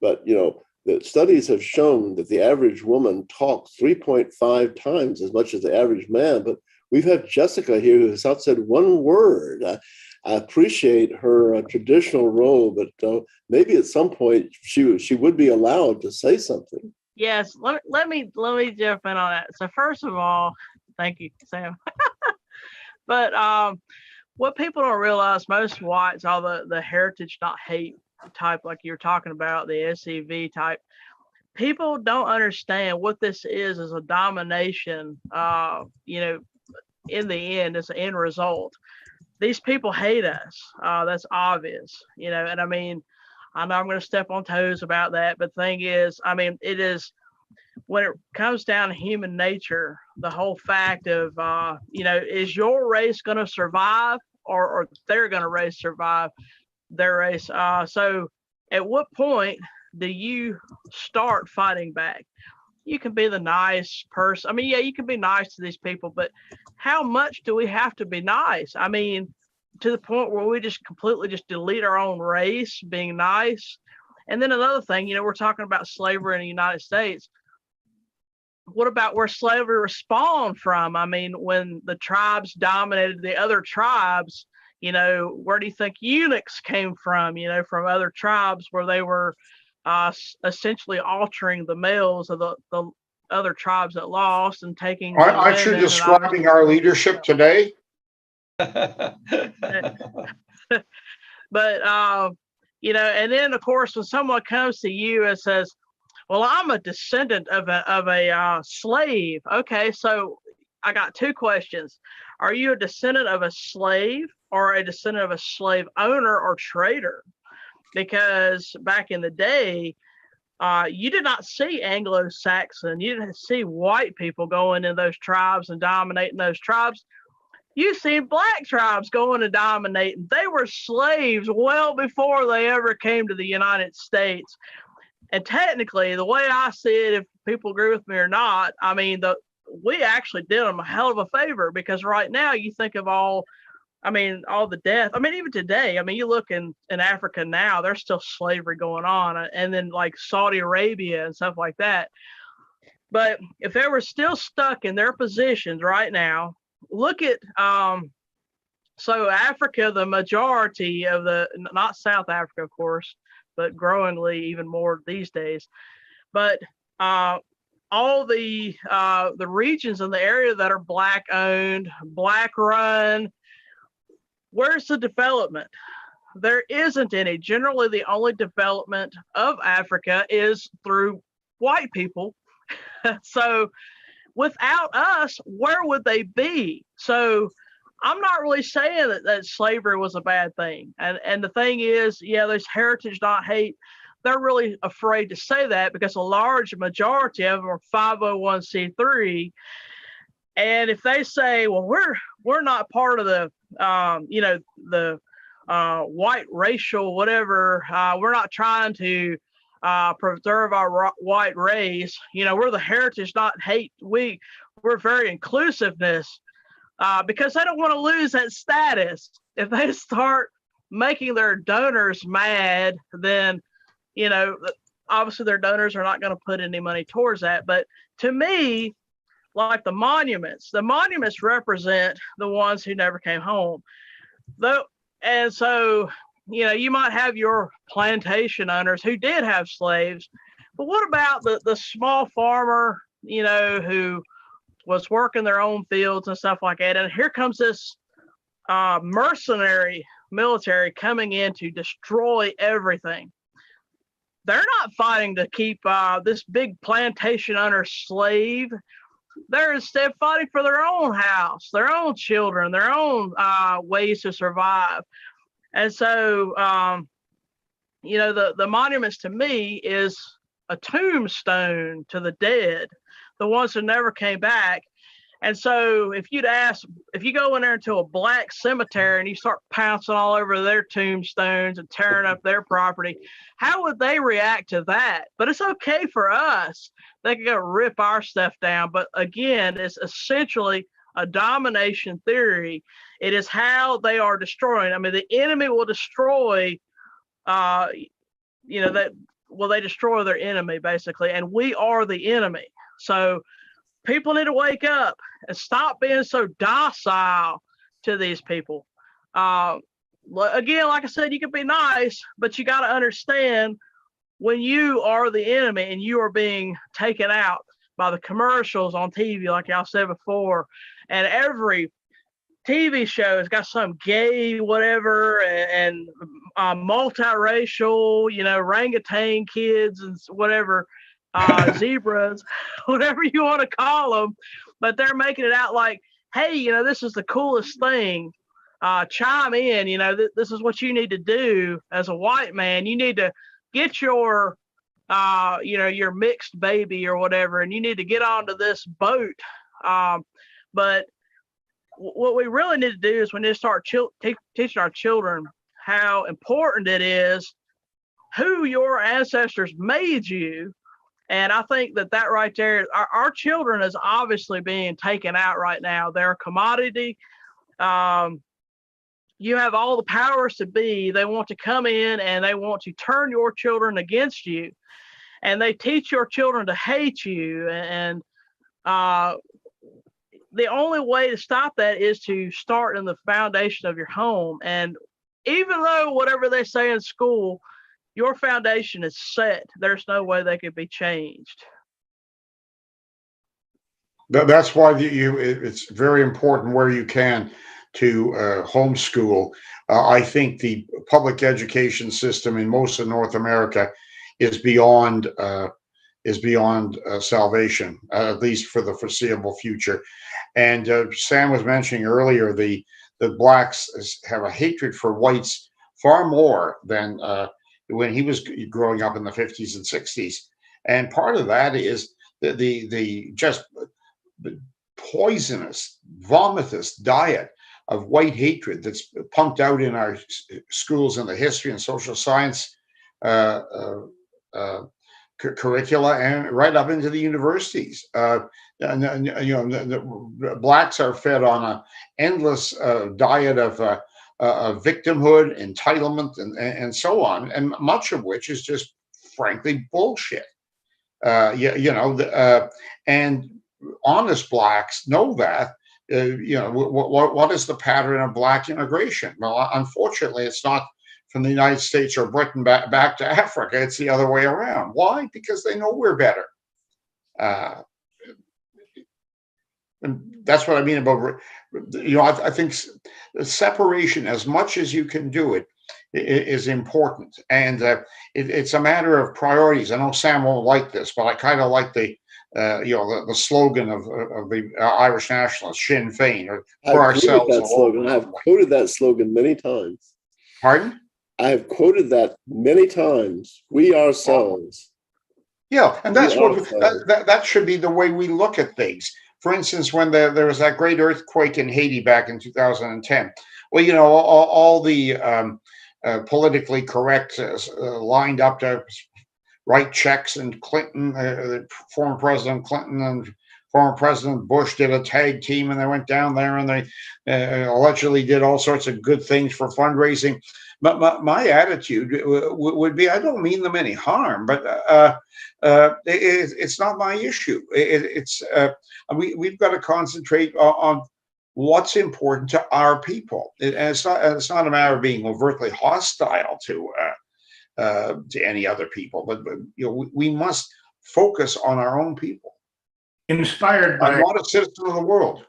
but the studies have shown that the average woman talks 3.5 times as much as the average man. But we've had Jessica here who has not said one word. I appreciate her traditional role, but maybe at some point she would be allowed to say something. Yes, let me jump in on that. So first of all, thank you, Sam. But what people don't realize, most whites, all the heritage not hate type, like you're talking about, the SEV type, people don't understand what this is a domination. In the end, it's an end result. These people hate us. That's obvious, and I mean, I know I'm going to step on toes about that, but the thing is, I mean, it is, when it comes down to human nature, the whole fact of, is your race going to survive, or they're going to survive their race? So at what point do you start fighting back? You can be the nice person. I mean, yeah, you can be nice to these people, but how much do we have to be nice? I mean, to the point where we just completely just delete our own race being nice. And then another thing, we're talking about slavery in the United States. What about where slavery spawned from? I mean, when the tribes dominated the other tribes, where do you think eunuchs came from? From other tribes where they were essentially altering the males of the other tribes that lost and taking. Aren't you describing our leadership today? But and then of course, when someone comes to you and says, well, I'm a descendant of a slave. Okay, so I got two questions. Are you a descendant of a slave, or a descendant of a slave owner or trader? Because back in the day, you did not see Anglo-Saxon, you didn't see white people going in those tribes and dominating those tribes. You see black tribes going and dominating. They were slaves well before they ever came to the United States. And technically, the way I see it, if people agree with me or not, I mean, we actually did them a hell of a favor, because right now you think of all the death. I mean, even today, I mean, you look in Africa now, there's still slavery going on, and then like Saudi Arabia and stuff like that. But if they were still stuck in their positions right now, look at, so Africa, the majority of not South Africa, of course, but growingly even more these days, but all the regions in the area that are black owned, black run, where's the development? There isn't any. Generally, the only development of Africa is through white people. So without us, where would they be? So I'm not really saying that slavery was a bad thing. And the thing is, yeah, there's heritage, not hate. They're really afraid to say that, because a large majority of them are 501c3. And if they say, well, we're not part of the white racial whatever, we're not trying to preserve our white race, we're the heritage, not hate. We're very inclusiveness, because they don't want to lose that status. If they start making their donors mad, then obviously their donors are not going to put any money towards that. But to me, like the monuments represent the ones who never came home. And so, you might have your plantation owners who did have slaves, but what about the small farmer, who was working their own fields and stuff like that? And here comes this mercenary military coming in to destroy everything. They're not fighting to keep this big plantation owner slave. They're instead fighting for their own house, their own children, their own ways to survive. And so, the monuments to me is a tombstone to the dead, the ones who never came back. And so if you go in there into a black cemetery and you start pouncing all over their tombstones and tearing up their property, how would they react to that? But it's okay for us. They can go rip our stuff down. But again, it's essentially a domination theory. It is how they are destroying. I mean, the enemy will destroy, they destroy their enemy basically, and we are the enemy. So people need to wake up and stop being so docile to these people. Again, like I said, you can be nice, but you got to understand when you are the enemy and you are being taken out by the commercials on TV, like y'all said before, and every TV show has got some gay whatever and multiracial, orangutan kids and whatever, zebras, whatever you want to call them, but they're making it out like, hey, this is the coolest thing. Chime in, this is what you need to do as a white man. You need to get your mixed baby or whatever, and you need to get onto this boat. But what we really need to do is we need to start teaching our children how important it is who your ancestors made you. And I think that right there, our children is obviously being taken out right now. They're a commodity. You have all the powers to be. They want to come in and they want to turn your children against you. And they teach your children to hate you. And the only way to stop that is to start in the foundation of your home. And even though whatever they say in school, your foundation is set, there's no way they could be changed. That's why it's very important where you can to homeschool. I think the public education system in most of North America is beyond salvation, at least for the foreseeable future. And Sam was mentioning earlier the blacks have a hatred for whites far more than when he was growing up in the 50s and 60s. And part of that is the just poisonous, vomitous diet of white hatred that's pumped out in our schools in the history and social science curricula and right up into the universities. The blacks are fed on an endless diet of victimhood, entitlement, and so on, and much of which is just frankly bullshit. And honest blacks know that. What is the pattern of black immigration? Well, unfortunately, it's not from the United States or Britain back to Africa. It's the other way around. Why? Because they know we're better. And that's what I mean about, I think separation, as much as you can do it, is important. And it's a matter of priorities. I know Sam won't like this, but I kind of like the slogan of the Irish nationalists, Sinn Féin, or for ourselves. That slogan. I've quoted that slogan many times. Pardon? I have quoted that many times. We ourselves. Yeah, and that's that should be the way we look at things. For instance, when there was that great earthquake in Haiti back in 2010, well, all the politically correct lined up to write checks, and Clinton, former President Clinton and former President Bush did a tag team, and they went down there and they allegedly did all sorts of good things for fundraising. But my attitude would be, I don't mean them any harm, but it's not my issue. We've got to concentrate on what's important to our people. And it's not a matter of being overtly hostile to any other people, but we must focus on our own people. I'm not a citizen of the world.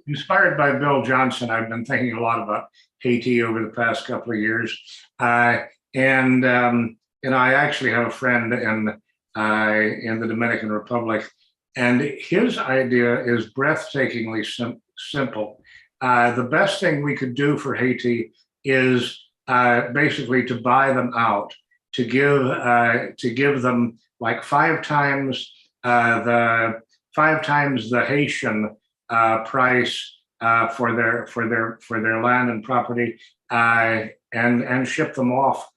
Inspired by Bill Johnson, I've been thinking a lot about Haiti over the past couple of years, and I actually have a friend in the Dominican Republic, and his idea is breathtakingly simple. The best thing we could do for Haiti is basically to buy them out, to give them like five times the Haitian price for their land and property, and ship them off,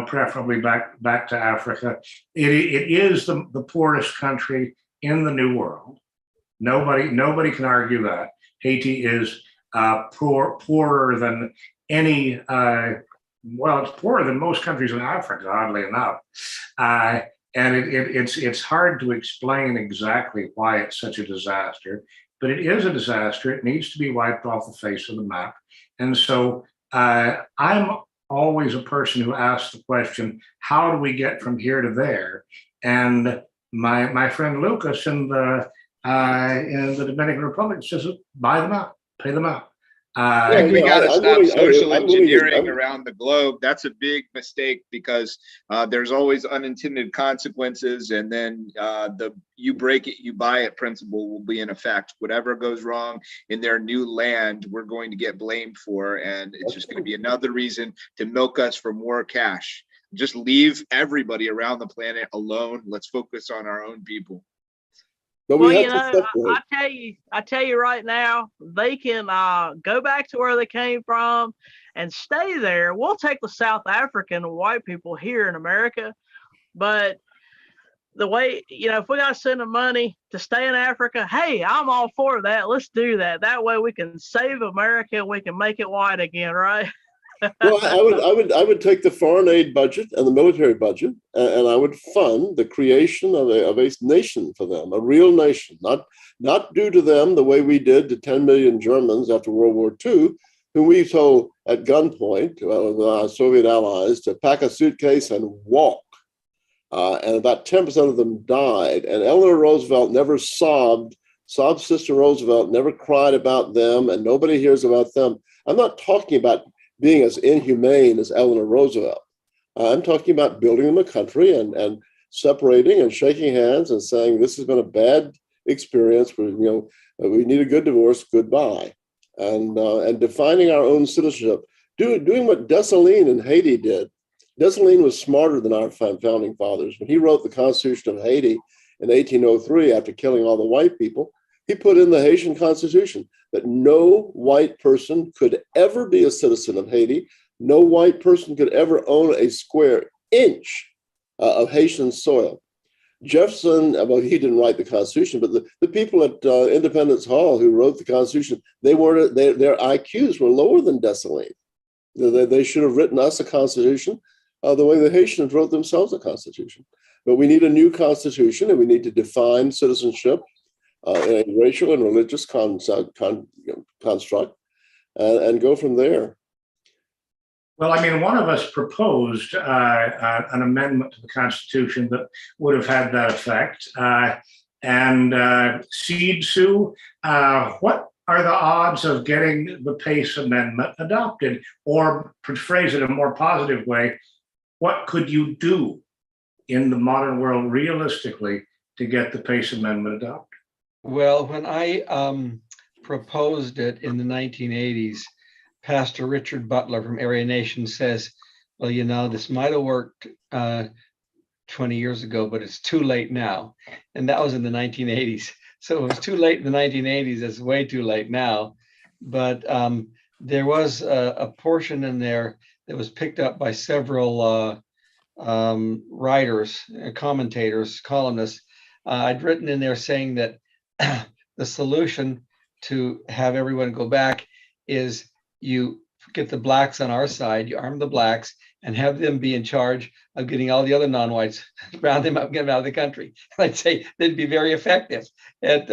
preferably back to Africa. It is the poorest country in the New World. Nobody can argue that. Haiti is poorer than any. Well, it's poorer than most countries in Africa, oddly enough. And it's hard to explain exactly why it's such a disaster, but it is a disaster. It needs to be wiped off the face of the map. And so I'm always a person who asks the question, how do we get from here to there? And my friend Lucas in the Dominican Republic says, buy them out, pay them out. I think we got to stop social engineering around the globe. That's a big mistake, because there's always unintended consequences, and then the you break it, you buy it principle will be in effect. Whatever goes wrong in their new land, we're going to get blamed for, and it's just going to be another reason to milk us for more cash. Just leave everybody around the planet alone. Let's focus on our own people. But well, I tell you right now, they can go back to where they came from and stay there. We'll take the South African white people here in America, but the way, if we got to send them money to stay in Africa, hey, I'm all for that. Let's do that. That way we can save America. We can make it white again, right? Well, I would take the foreign aid budget and the military budget, and I would fund the creation of a nation for them, a real nation, not do to them the way we did to 10 million Germans after World War II, whom we told at gunpoint, with our Soviet allies, to pack a suitcase and walk. And about 10% of them died. And Eleanor Roosevelt never sobbed. Sister Roosevelt never cried about them, and nobody hears about them. I'm not talking about being as inhumane as Eleanor Roosevelt. I'm talking about building them a country and separating and shaking hands and saying, this has been a bad experience. We need a good divorce, goodbye. And defining our own citizenship, doing what Dessalines in Haiti did. Dessalines was smarter than our founding fathers. When he wrote the Constitution of Haiti in 1803, after killing all the white people, he put in the Haitian Constitution that no white person could ever be a citizen of Haiti. No white person could ever own a square inch of Haitian soil. Jefferson, well, he didn't write the Constitution, but the people at Independence Hall who wrote the Constitution, their IQs were lower than Dessalines. They should have written us a Constitution the way the Haitians wrote themselves a Constitution. But we need a new Constitution, and we need to define citizenship in a racial and religious construct, and go from there. Well, I mean, one of us proposed an amendment to the Constitution that would have had that effect. And Seed Sue, what are the odds of getting the Pace Amendment adopted? Or, to phrase it in a more positive way, what could you do in the modern world realistically to get the Pace Amendment adopted? Well, when I proposed it in the 1980s, Pastor Richard Butler from Area Nation says, well, this might have worked 20 years ago, but it's too late now. And that was in the 1980s. So it was too late in the 1980s. It's way too late now. But there was a portion in there that was picked up by several writers, commentators, columnists. I'd written in there saying that the solution to have everyone go back is you get the blacks on our side, you arm the blacks and have them be in charge of getting all the other non-whites, round them up, get them out of the country. I'd say they'd be very effective at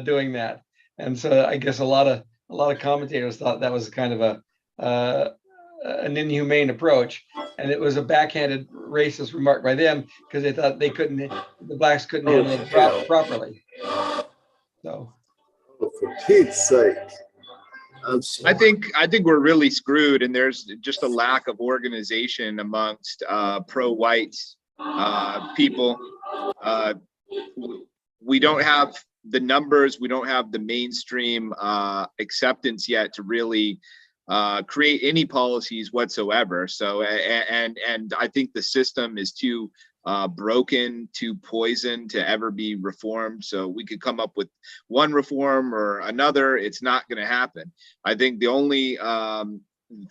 doing that. And so I guess a lot of commentators thought that was kind of an inhumane approach, and it was a backhanded racist remark by them because they thought the blacks couldn't handle it properly. So, for Pete's sake. I think we're really screwed, and there's just a lack of organization amongst pro-white people. We don't have the numbers, we don't have the mainstream acceptance yet to really create any policies whatsoever. So, and I think the system is too broken, too poisoned to ever be reformed. So we could come up with one reform or another. It's not going to happen. I think the only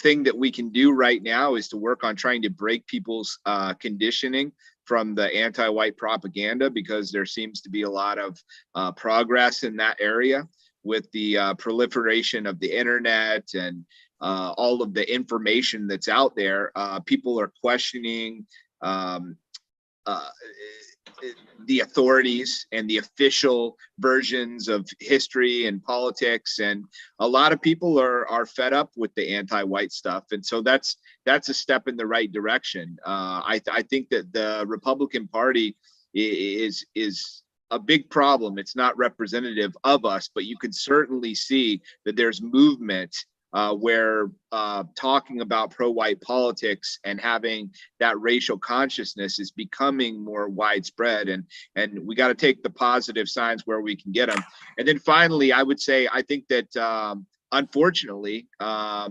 thing that we can do right now is to work on trying to break people's conditioning from the anti-white propaganda, because there seems to be a lot of progress in that area with the proliferation of the internet and all of the information that's out there. People are questioning the authorities and the official versions of history and politics, and a lot of people are fed up with the anti-white stuff, and so that's a step in the right direction. I think that the Republican Party is a big problem. It's not representative of us, but you can certainly see that there's movement where talking about pro-white politics and having that racial consciousness is becoming more widespread, and we got to take the positive signs where we can get them. And then finally, I would say I think that unfortunately, I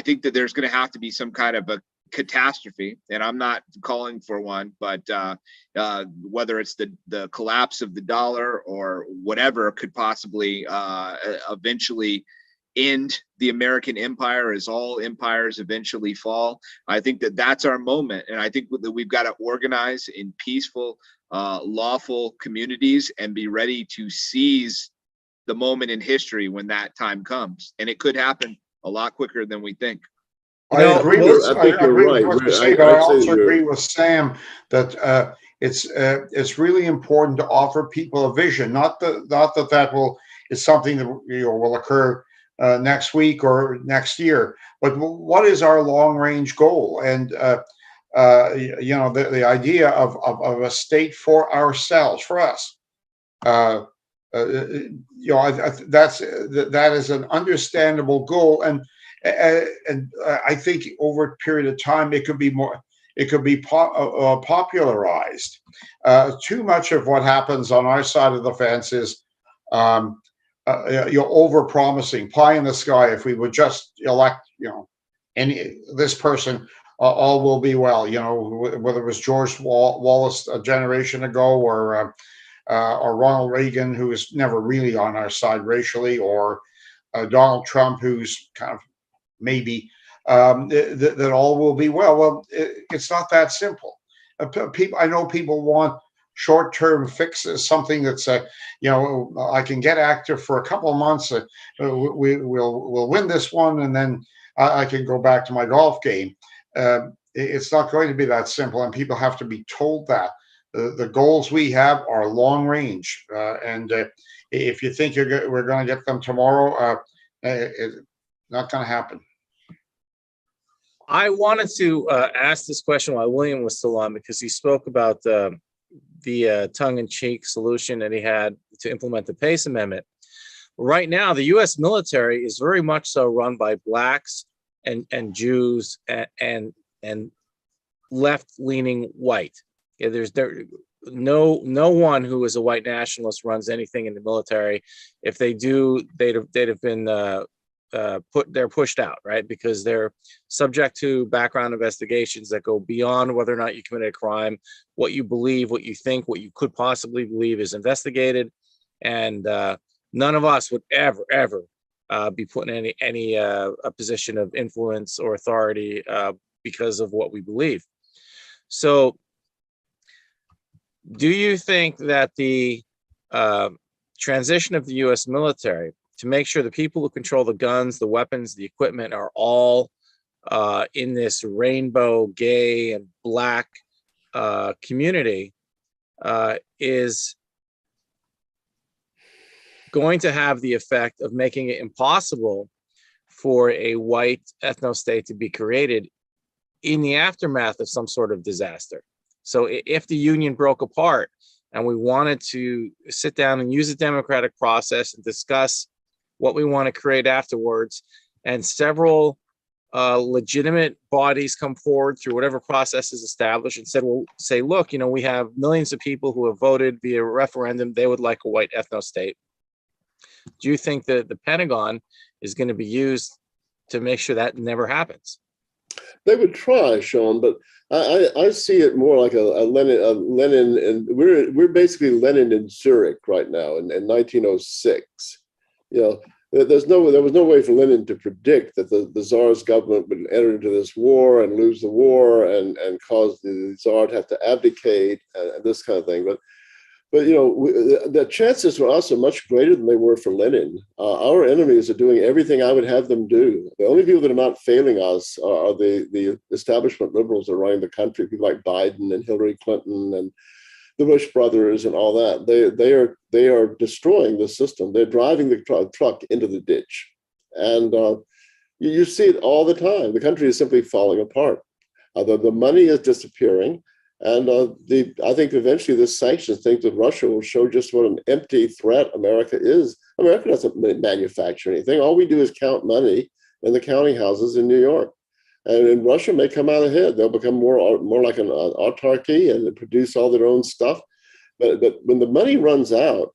think that there's going to have to be some kind of a catastrophe, and I'm not calling for one, but whether it's the collapse of the dollar or whatever could possibly eventually end the American empire, as all empires eventually fall. I think that that's our moment, and I think that we've got to organize in peaceful, lawful communities and be ready to seize the moment in history when that time comes, and it could happen a lot quicker than we think. I agree with I think you're right. what you say, but I also agree with Sam that it's really important to offer people a vision. Not that is something that will occur next week or next year, but what is our long range goal? And the idea of a state for ourselves, for us. That is an understandable goal, and I think over a period of time it could be popularized. Too much of what happens on our side of the fence is over promising, pie in the sky. If we would just elect this person, all will be well. Whether it was George Wallace a generation ago, or Ronald Reagan, who is never really on our side racially, or Donald Trump, who's kind of maybe, that all will be well. Well, it's not that simple. I know people want short-term fixes, something that's I can get active for a couple of months. We'll win this one, and then I can go back to my golf game. It's not going to be that simple, and people have to be told that the goals we have are long range, and if you think we're going to get them tomorrow, it's not going to happen. I wanted to ask this question while William was still on, because he spoke about the tongue-in-cheek solution that he had to implement the Pace Amendment. Right now, the U.S. military is very much so run by blacks and Jews and left-leaning white. There's no one who is a white nationalist runs anything in the military. If they do, they'd have been they're pushed out, right? Because they're subject to background investigations that go beyond whether or not you committed a crime. What you believe, what you think, what you could possibly believe is investigated, and none of us would ever be put in any a position of influence or authority because of what we believe. So, do you think that the transition of the U.S. military to make sure the people who control the guns, the weapons, the equipment are all in this rainbow, gay and black community is going to have the effect of making it impossible for a white ethno-state to be created in the aftermath of some sort of disaster? So if the Union broke apart and we wanted to sit down and use the democratic process and discuss what we want to create afterwards, and several legitimate bodies come forward through whatever process is established and say, look, we have millions of people who have voted via referendum, they would like a white ethno-state. Do you think that the Pentagon is going to be used to make sure that never happens? They would try, Sean, but I see it more like a Lenin, and we're basically Lenin in Zurich right now in 1906. You know, there was no way for Lenin to predict that the Tsar's government would enter into this war and lose the war and cause the Tsar to have to abdicate and this kind of thing. But you know, the chances for us are much greater than they were for Lenin. Our enemies are doing everything I would have them do. The only people that are not failing us are the establishment liberals that are running the country, people like Biden and Hillary Clinton and the Bush brothers and all that. They are destroying the system. They're driving the truck into the ditch, and you see it all the time. The country is simply falling apart. The money is disappearing. And I think eventually this sanctions thing with Russia will show just what an empty threat America is. America doesn't manufacture anything. All we do is count money in the counting houses in New York. And Russia may come out ahead. They'll become more like an autarky and produce all their own stuff. But when the money runs out,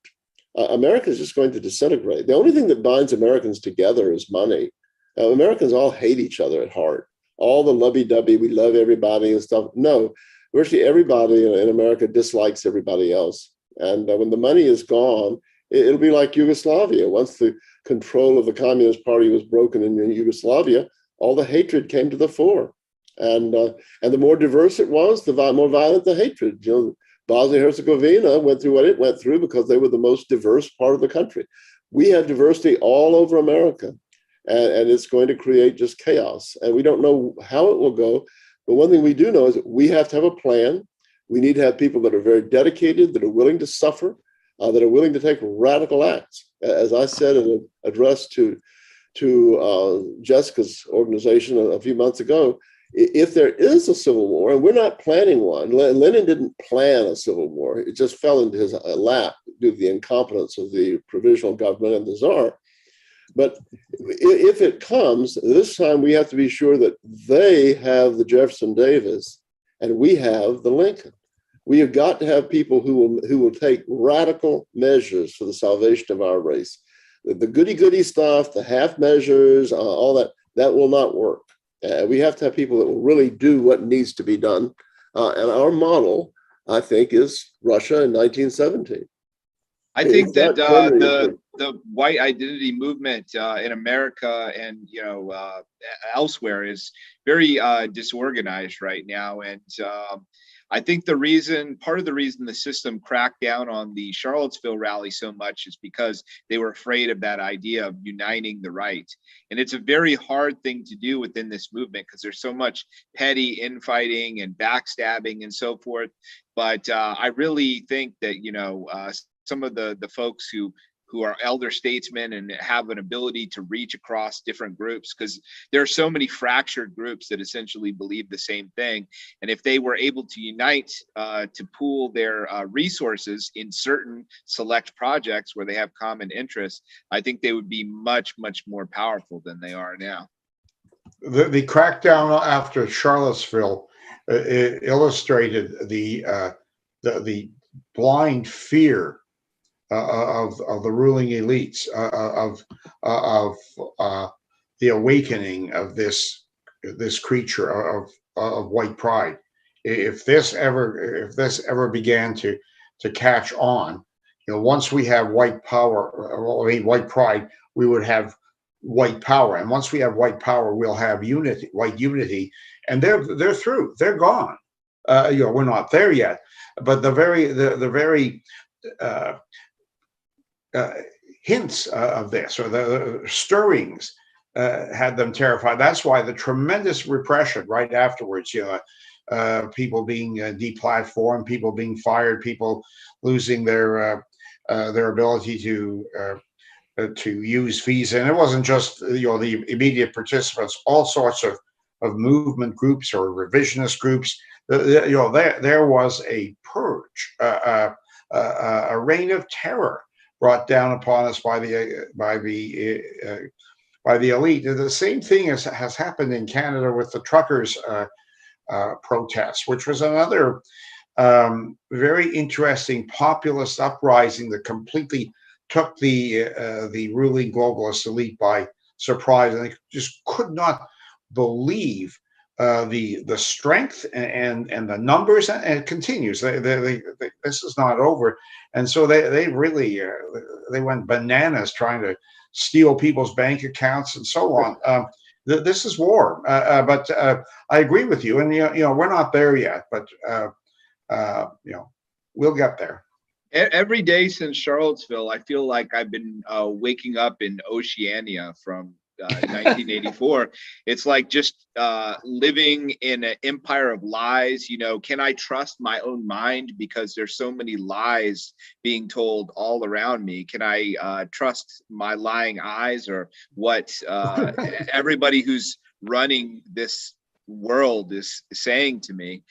America is just going to disintegrate. The only thing that binds Americans together is money. Americans all hate each other at heart. All the lovey-dovey, we love everybody and stuff. No. Virtually everybody in America dislikes everybody else. And when the money is gone, it'll be like Yugoslavia. Once the control of the Communist Party was broken in Yugoslavia, all the hatred came to the fore. And the more diverse it was, the more violent the hatred. You know, Bosnia-Herzegovina went through what it went through because they were the most diverse part of the country. We have diversity all over America, and it's going to create just chaos. And we don't know how it will go. But one thing we do know is that we have to have a plan. We need to have people that are very dedicated, that are willing to suffer, that are willing to take radical acts. As I said in an address to Jessica's organization a few months ago, if there is a civil war, and we're not planning one, Lenin didn't plan a civil war. It just fell into his lap due to the incompetence of the provisional government and the Tsar. But if it comes, this time we have to be sure that they have the Jefferson Davis and we have the Lincoln. We have got to have people who will take radical measures for the salvation of our race. The goody-goody stuff, the half measures, all that will not work. We have to have people that will really do what needs to be done. And our model, I think, is Russia in 1917. I think that the white identity movement in America and elsewhere is very disorganized right now, and I think part of the reason the system cracked down on the Charlottesville rally so much is because they were afraid of that idea of uniting the right, and it's a very hard thing to do within this movement because there's so much petty infighting and backstabbing and so forth. But I really think that some of the folks who are elder statesmen and have an ability to reach across different groups, because there are so many fractured groups that essentially believe the same thing. And if they were able to unite to pool their resources in certain select projects where they have common interests, I think they would be much, much more powerful than they are now. The crackdown after Charlottesville illustrated the blind fear of the ruling elites, of the awakening of this creature of white pride. If this ever began to catch on, once we have white power, white pride, we would have white power, and once we have white power, we'll have white unity, and they're through, they're gone. We're not there yet, but the very hints of this, or the stirrings, had them terrified. That's why the tremendous repression right afterwards, people being deplatformed, people being fired, people losing their ability to use visa. And it wasn't just the immediate participants, all sorts of movement groups or revisionist groups. There was a purge, a reign of terror brought down upon us by the elite. The same thing has happened in Canada with the truckers' protests, which was another very interesting populist uprising that completely took the ruling globalist elite by surprise, and they just could not believe the strength and the numbers, and it continues. This is not over, and so they really they went bananas trying to steal people's bank accounts and so on. This is war, but I agree with you, and we're not there yet, but we'll get there. Every day since Charlottesville, I feel like I've been waking up in Oceania from 1984. It's like just living in an empire of lies. Can I trust my own mind because there's so many lies being told all around me? Can I trust my lying eyes, or what everybody who's running this world is saying to me?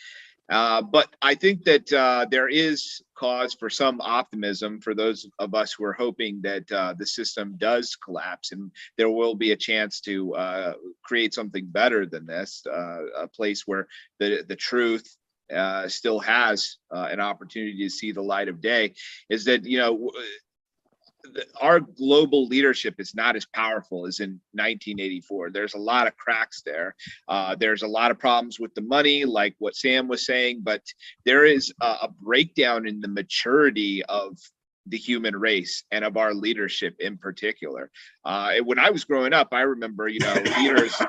But I think that there is cause for some optimism for those of us who are hoping that the system does collapse and there will be a chance to create something better than this, a place where the truth still has an opportunity to see the light of day. Is that, our global leadership is not as powerful as in 1984. There's a lot of cracks there. There's a lot of problems with the money, like what Sam was saying, but there is a breakdown in the maturity of the human race and of our leadership in particular. When I was growing up, I remember, leaders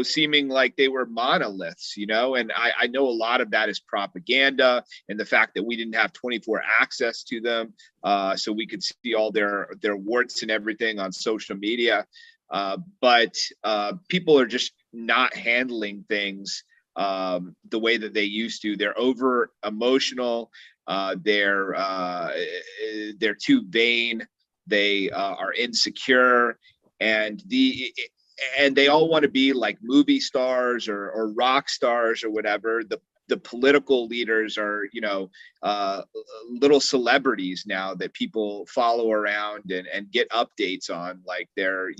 seeming like they were monoliths, and I know a lot of that is propaganda and the fact that we didn't have 24 access to them, so we could see all their warts and everything on social media. But people are just not handling things the way that they used to. They're over emotional. They're too vain. They are insecure, and they all want to be like movie stars or rock stars or whatever. The political leaders are, little celebrities now that people follow around and get updates on, like they're,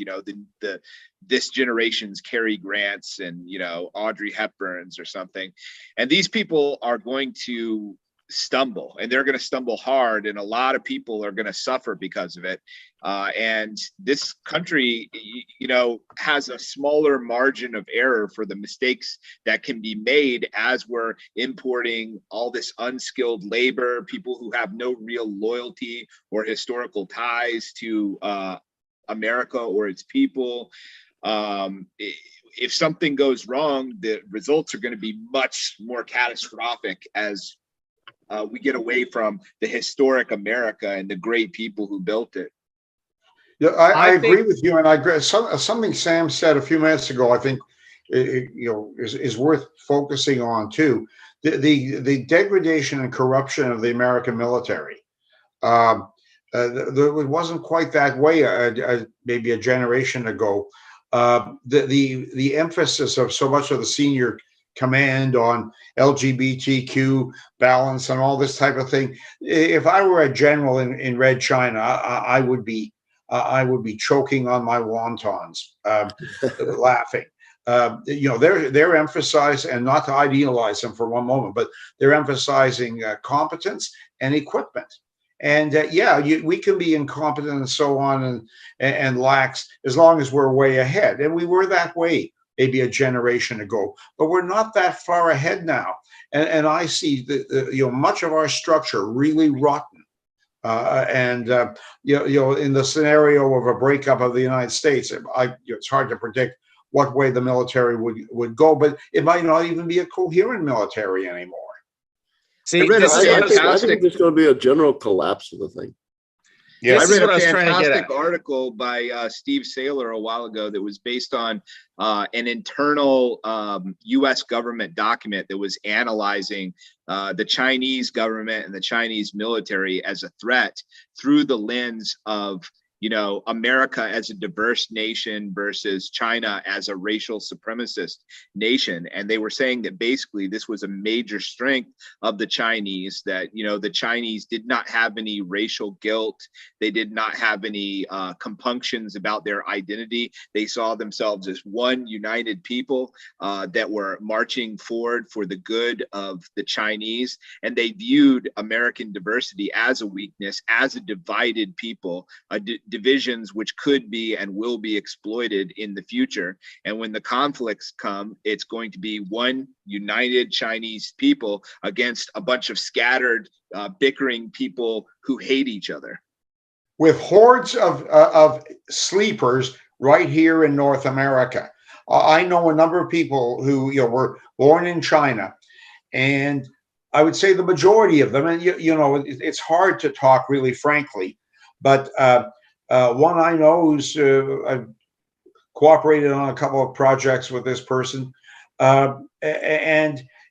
this generation's Cary Grants and, Audrey Hepburns or something. And these people are going to stumble, and they're going to stumble hard, and a lot of people are going to suffer because of it. And this country, has a smaller margin of error for the mistakes that can be made as we're importing all this unskilled labor, people who have no real loyalty or historical ties to America or its people. If something goes wrong, the results are going to be much more catastrophic as we get away from the historic America and the great people who built it. Yeah, I agree with you, and I agree. Something Sam said a few minutes ago, I think, is worth focusing on too. The degradation and corruption of the American military. It wasn't quite that way maybe a generation ago. The emphasis of so much of the senior command on LGBTQ balance and all this type of thing. If I were a general in Red China, I would be choking on my wontons, laughing. They're emphasizing, and not to idealize them for one moment, but they're emphasizing competence and equipment. And we can be incompetent and so on and lax as long as we're way ahead. And we were that way maybe a generation ago, but we're not that far ahead now. And I see much of our structure really rotten. In the scenario of a breakup of the United States, it's hard to predict what way the military would go, but it might not even be a coherent military anymore. See, I think there's going to be a general collapse of the thing. Yeah, I read a fantastic article by Steve Saylor a while ago that was based on an internal U.S. government document that was analyzing the Chinese government and the Chinese military as a threat through the lens of America as a diverse nation versus China as a racial supremacist nation. And they were saying that basically this was a major strength of the Chinese, that, the Chinese did not have any racial guilt. They did not have any compunctions about their identity. They saw themselves as one united people that were marching forward for the good of the Chinese. And they viewed American diversity as a weakness, as a divided people, divisions which could be and will be exploited in the future. And when the conflicts come, it's going to be one united Chinese people against a bunch of scattered, bickering people who hate each other. With hordes of sleepers right here in North America. I know a number of people who were born in China, and I would say the majority of them, and it's hard to talk really frankly, but one I know who's I've cooperated on a couple of projects with this person, and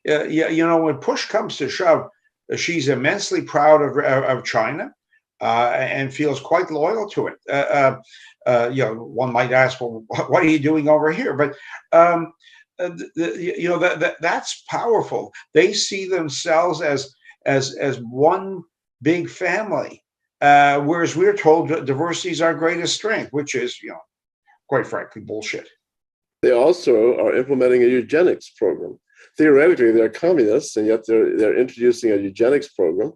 when push comes to shove, she's immensely proud of China. And feels quite loyal to it. One might ask, well, what are you doing over here? But that's powerful. They see themselves as one big family, whereas we're told that diversity is our greatest strength, which is, quite frankly, bullshit. They also are implementing a eugenics program. Theoretically, they're communists, and yet they're introducing a eugenics program,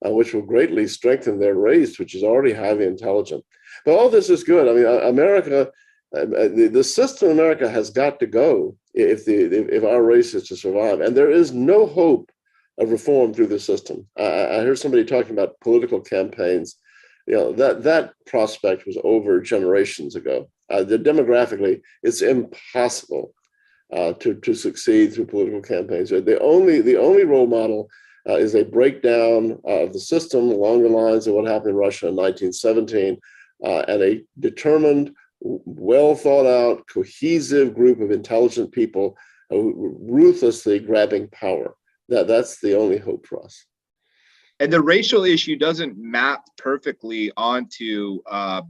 which will greatly strengthen their race, which is already highly intelligent. But all this is good. I mean, America, the system in America has got to go if our race is to survive. And there is no hope of reform through the system. I heard somebody talking about political campaigns. That prospect was over generations ago. Demographically, it's impossible to succeed through political campaigns. The only role model is a breakdown of the system along the lines of what happened in Russia in 1917, and a determined, well thought out, cohesive group of intelligent people ruthlessly grabbing power. That's the only hope for us. And the racial issue doesn't map perfectly onto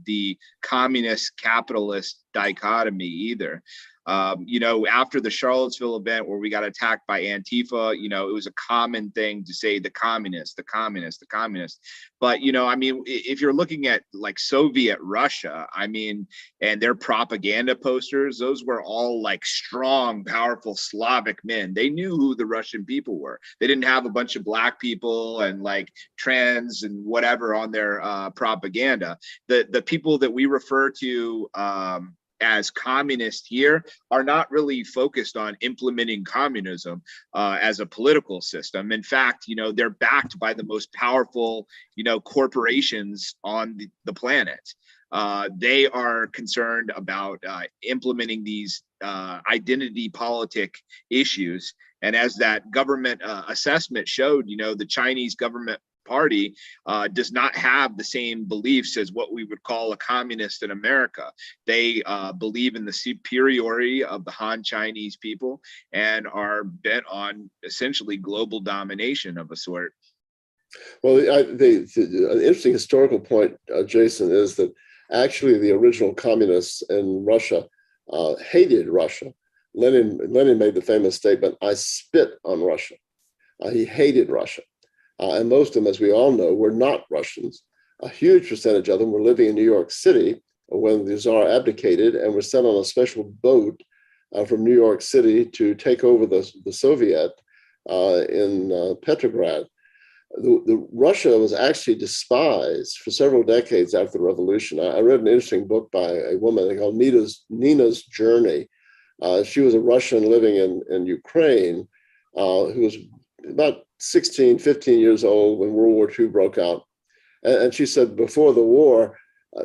the communist capitalist dichotomy either. After the Charlottesville event where we got attacked by Antifa, it was a common thing to say the communists, the communists, the communists. But, if you're looking at like Soviet Russia, and their propaganda posters, those were all like strong, powerful Slavic men. They knew who the Russian people were. They didn't have a bunch of black people and like trans and whatever on their propaganda. The people that we refer to as communist here are not really focused on implementing communism as a political system. In fact, they're backed by the most powerful, corporations on the planet. They are concerned about implementing these identity politic issues. And as that government assessment showed, the Chinese government party does not have the same beliefs as what we would call a communist in America. They believe in the superiority of the Han Chinese people and are bent on essentially global domination of a sort. Well, an interesting historical point, Jason, is that actually the original communists in Russia hated Russia. Lenin made the famous statement, "I spit on Russia." He hated Russia. And most of them, as we all know, were not Russians. A huge percentage of them were living in New York City when the Tsar abdicated and were sent on a special boat from New York City to take over the Soviet in Petrograd. The Russia was actually despised for several decades after the revolution. I read an interesting book by a woman called Nina's Journey. She was a Russian living in Ukraine who was about 16, 15 years old when World War II broke out. And she said before the war,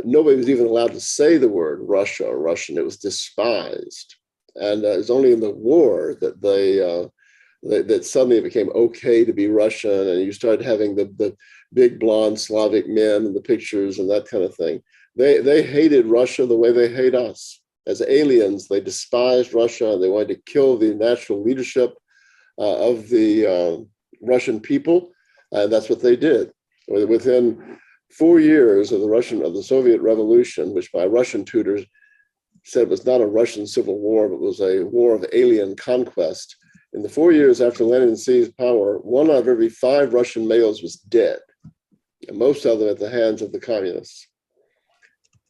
nobody was even allowed to say the word Russia or Russian. It was despised. And it was only in the war that that suddenly it became okay to be Russian, and you started having the big blonde Slavic men in the pictures and that kind of thing. They hated Russia the way they hate us. As aliens, they despised Russia, and they wanted to kill the natural leadership of the Russian people, and that's what they did. Within 4 years of the Soviet Revolution, which my Russian tutors said was not a Russian civil war, but was a war of alien conquest. In the 4 years after Lenin seized power, 1 out of every 5 Russian males was dead, and most of them at the hands of the communists.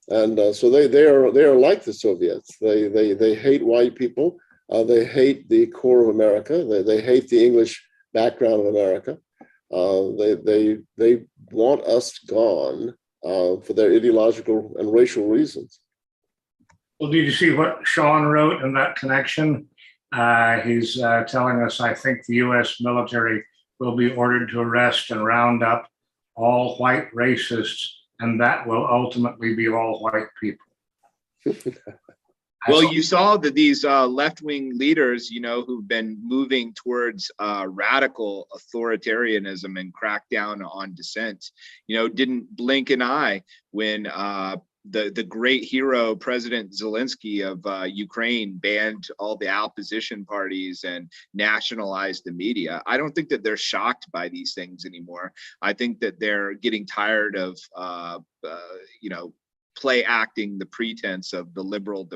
And so they are like the Soviets. They hate white people. They hate the core of America. They hate the English background of America. They want us gone, for their ideological and racial reasons. Well, did you see what Sean wrote in that connection? He's telling us, I think the U.S. military will be ordered to arrest and round up all white racists, and that will ultimately be all white people. Well, you saw that these left-wing leaders, you know, who've been moving towards radical authoritarianism and crackdown on dissent, you know, didn't blink an eye when the great hero President Zelensky of Ukraine banned all the opposition parties and nationalized the media. I don't think that they're shocked by these things anymore. I think that they're getting tired of, you know, play acting the pretense of the liberal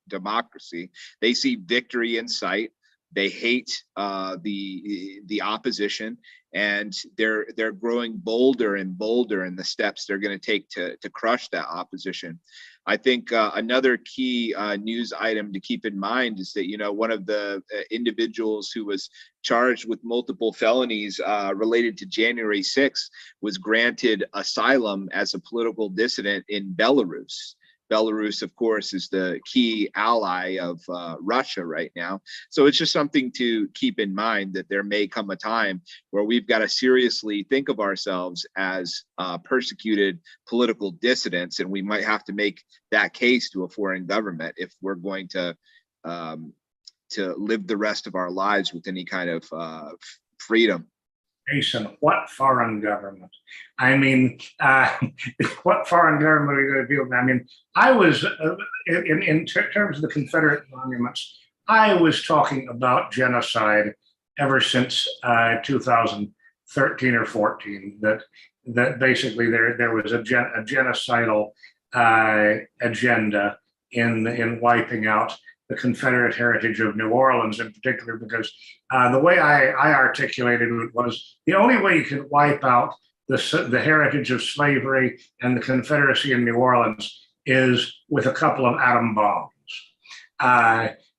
democracy. They see victory in sight. They hate the opposition, and they're growing bolder and bolder in the steps they're going to take to crush that opposition. I think another key news item to keep in mind is that, you know, one of the individuals who was charged with multiple felonies related to January 6th was granted asylum as a political dissident in Belarus. Belarus, of course, is the key ally of Russia right now. So it's just something to keep in mind, that there may come a time where we've got to seriously think of ourselves as persecuted political dissidents, and we might have to make that case to a foreign government if we're going to live the rest of our lives with any kind of freedom. Jason, what foreign government? I mean, what foreign government are you going to deal with? I mean, I was, in terms of the Confederate monuments, I was talking about genocide ever since 2013 or 14, that basically there was a genocidal agenda in wiping out the Confederate heritage of New Orleans in particular, because the way I articulated it was the only way you can wipe out the heritage of slavery and the Confederacy in New Orleans is with a couple of atom bombs.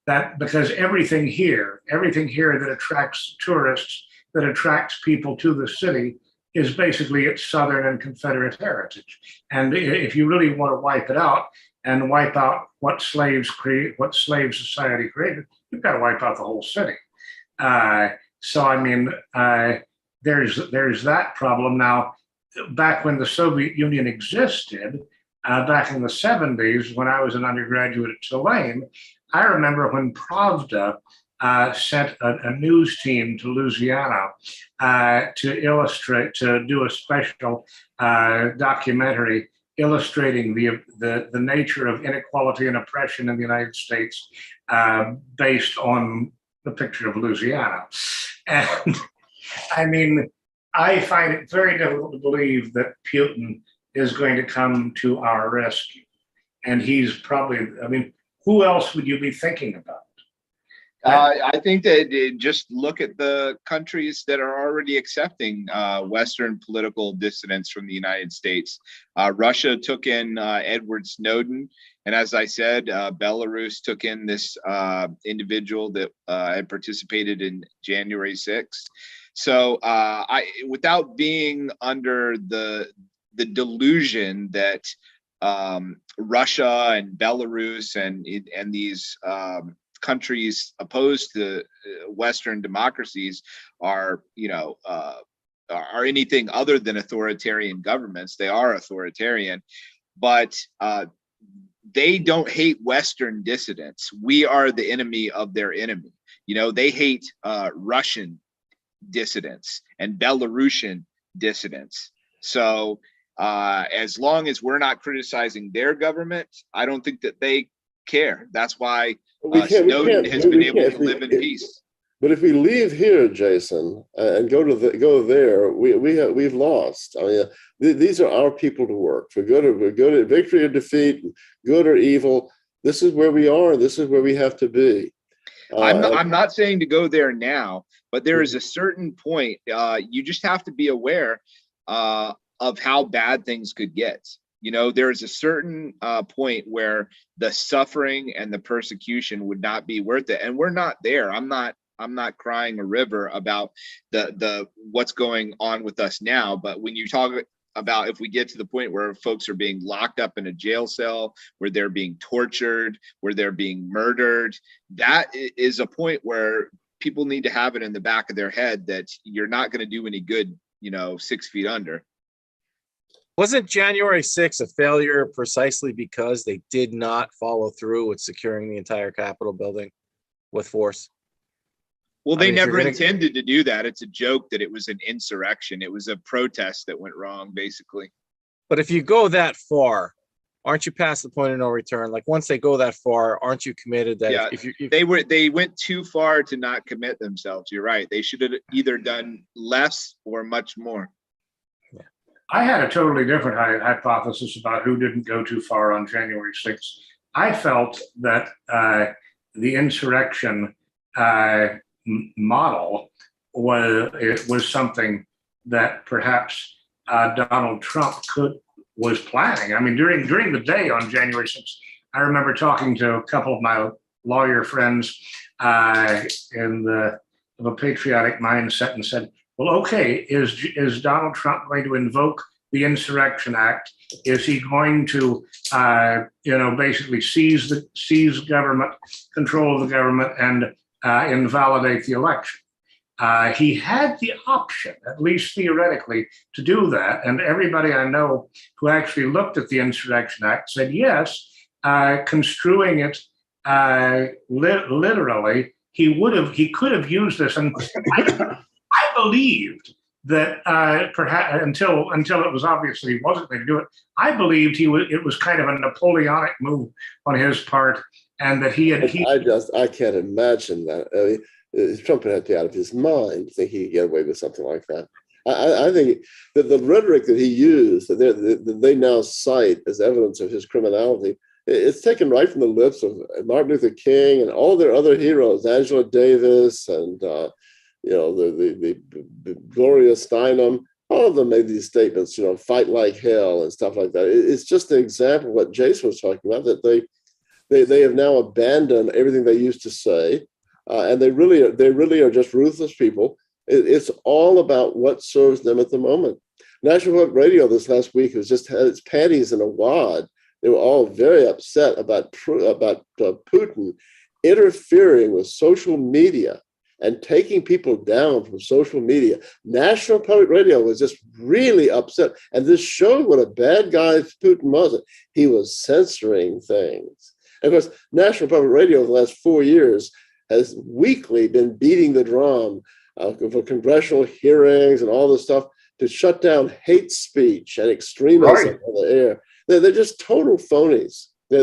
That because everything here that attracts tourists, that attracts people to the city, is basically its Southern and Confederate heritage. And if you really want to wipe it out, and wipe out what slave society created, you've got to wipe out the whole city. So I mean, there's that problem. Now, back when the Soviet Union existed, back in the 70s, when I was an undergraduate at Tulane, I remember when Pravda sent a news team to Louisiana to do a special documentary illustrating the nature of inequality and oppression in the United States based on the picture of Louisiana. And I mean, I find it very difficult to believe that Putin is going to come to our rescue. And he's probably, I mean, who else would you be thinking about? I think that just look at the countries that are already accepting Western political dissidents from the United States. Russia took in Edward Snowden. And as I said, Belarus took in this individual that had participated in January 6th. So without being under the delusion that Russia and Belarus and these countries opposed to Western democracies are, you know, are anything other than authoritarian governments. They are authoritarian, but they don't hate Western dissidents. We are the enemy of their enemy. You know, they hate Russian dissidents and Belarusian dissidents. So as long as we're not criticizing their government, I don't think that they care. That's why Snowden has been able to live in peace. But if we leave here, Jason, and go there, we've lost. I mean, these are our people to work for good or victory or defeat, good or evil. This is where we are. This is where we have to be. I'm not saying to go there now, but there is a certain point. You just have to be aware of how bad things could get. You know, there's a certain point where the suffering and the persecution would not be worth it. And we're not there. I'm not crying a river about the what's going on with us now. But when you talk about if we get to the point where folks are being locked up in a jail cell, where they're being tortured, where they're being murdered, that is a point where people need to have it in the back of their head that you're not going to do any good, 6 feet under. Wasn't January 6th a failure precisely because they did not follow through with securing the entire Capitol building with force? Well, they I mean, if you're never gonna- intended to do that. It's a joke that it was an insurrection. It was a protest that went wrong, basically. But if you go that far, aren't you past the point of no return? Like once they go that far, aren't you committed that Yeah, they went too far to not commit themselves. You're right. They should have either done less or much more. I had a totally different hypothesis about who didn't go too far on January 6th. I felt that the insurrection model was something that perhaps Donald Trump was planning. I mean, during the day on January 6th, I remember talking to a couple of my lawyer friends of a patriotic mindset and said, well, okay, is Donald Trump going to invoke the Insurrection Act? Is he going to, basically seize government, control of the government, and invalidate the election? He had the option, at least theoretically, to do that. And everybody I know who actually looked at the Insurrection Act said yes, construing it literally, he could have used this. And I believed that perhaps until it was obviously he wasn't going to do it, I believed it was kind of a Napoleonic move on his part, and that I can't imagine that. I mean, Trump had to be out of his mind to think he could get away with something like that. I think that the rhetoric that he used, that they now cite as evidence of his criminality, it's taken right from the lips of Martin Luther King and all their other heroes, Angela Davis and the Gloria Steinem. All of them made these statements, fight like hell and stuff like that. It's just an example of what Jason was talking about, that they have now abandoned everything they used to say. And they really are just ruthless people. It's all about what serves them at the moment. National Public Radio this last week has just had its panties in a wad. They were all very upset about Putin interfering with social media and taking people down from social media. National Public Radio was just really upset. And this showed what a bad guy Putin was. He was censoring things. And of course, National Public Radio for the last 4 years has weekly been beating the drum for congressional hearings and all this stuff to shut down hate speech and extremism on the air. They're just total phonies. They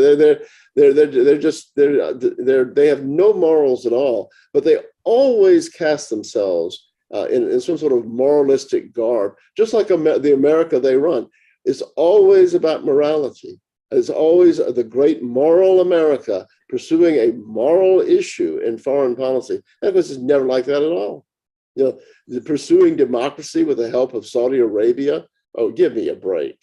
have no morals at all, but they always cast themselves in some sort of moralistic garb, just like the America they run. It's always about morality. It's always the great moral America pursuing a moral issue in foreign policy. And of course, it's never like that at all. Pursuing democracy with the help of Saudi Arabia. Oh, give me a break.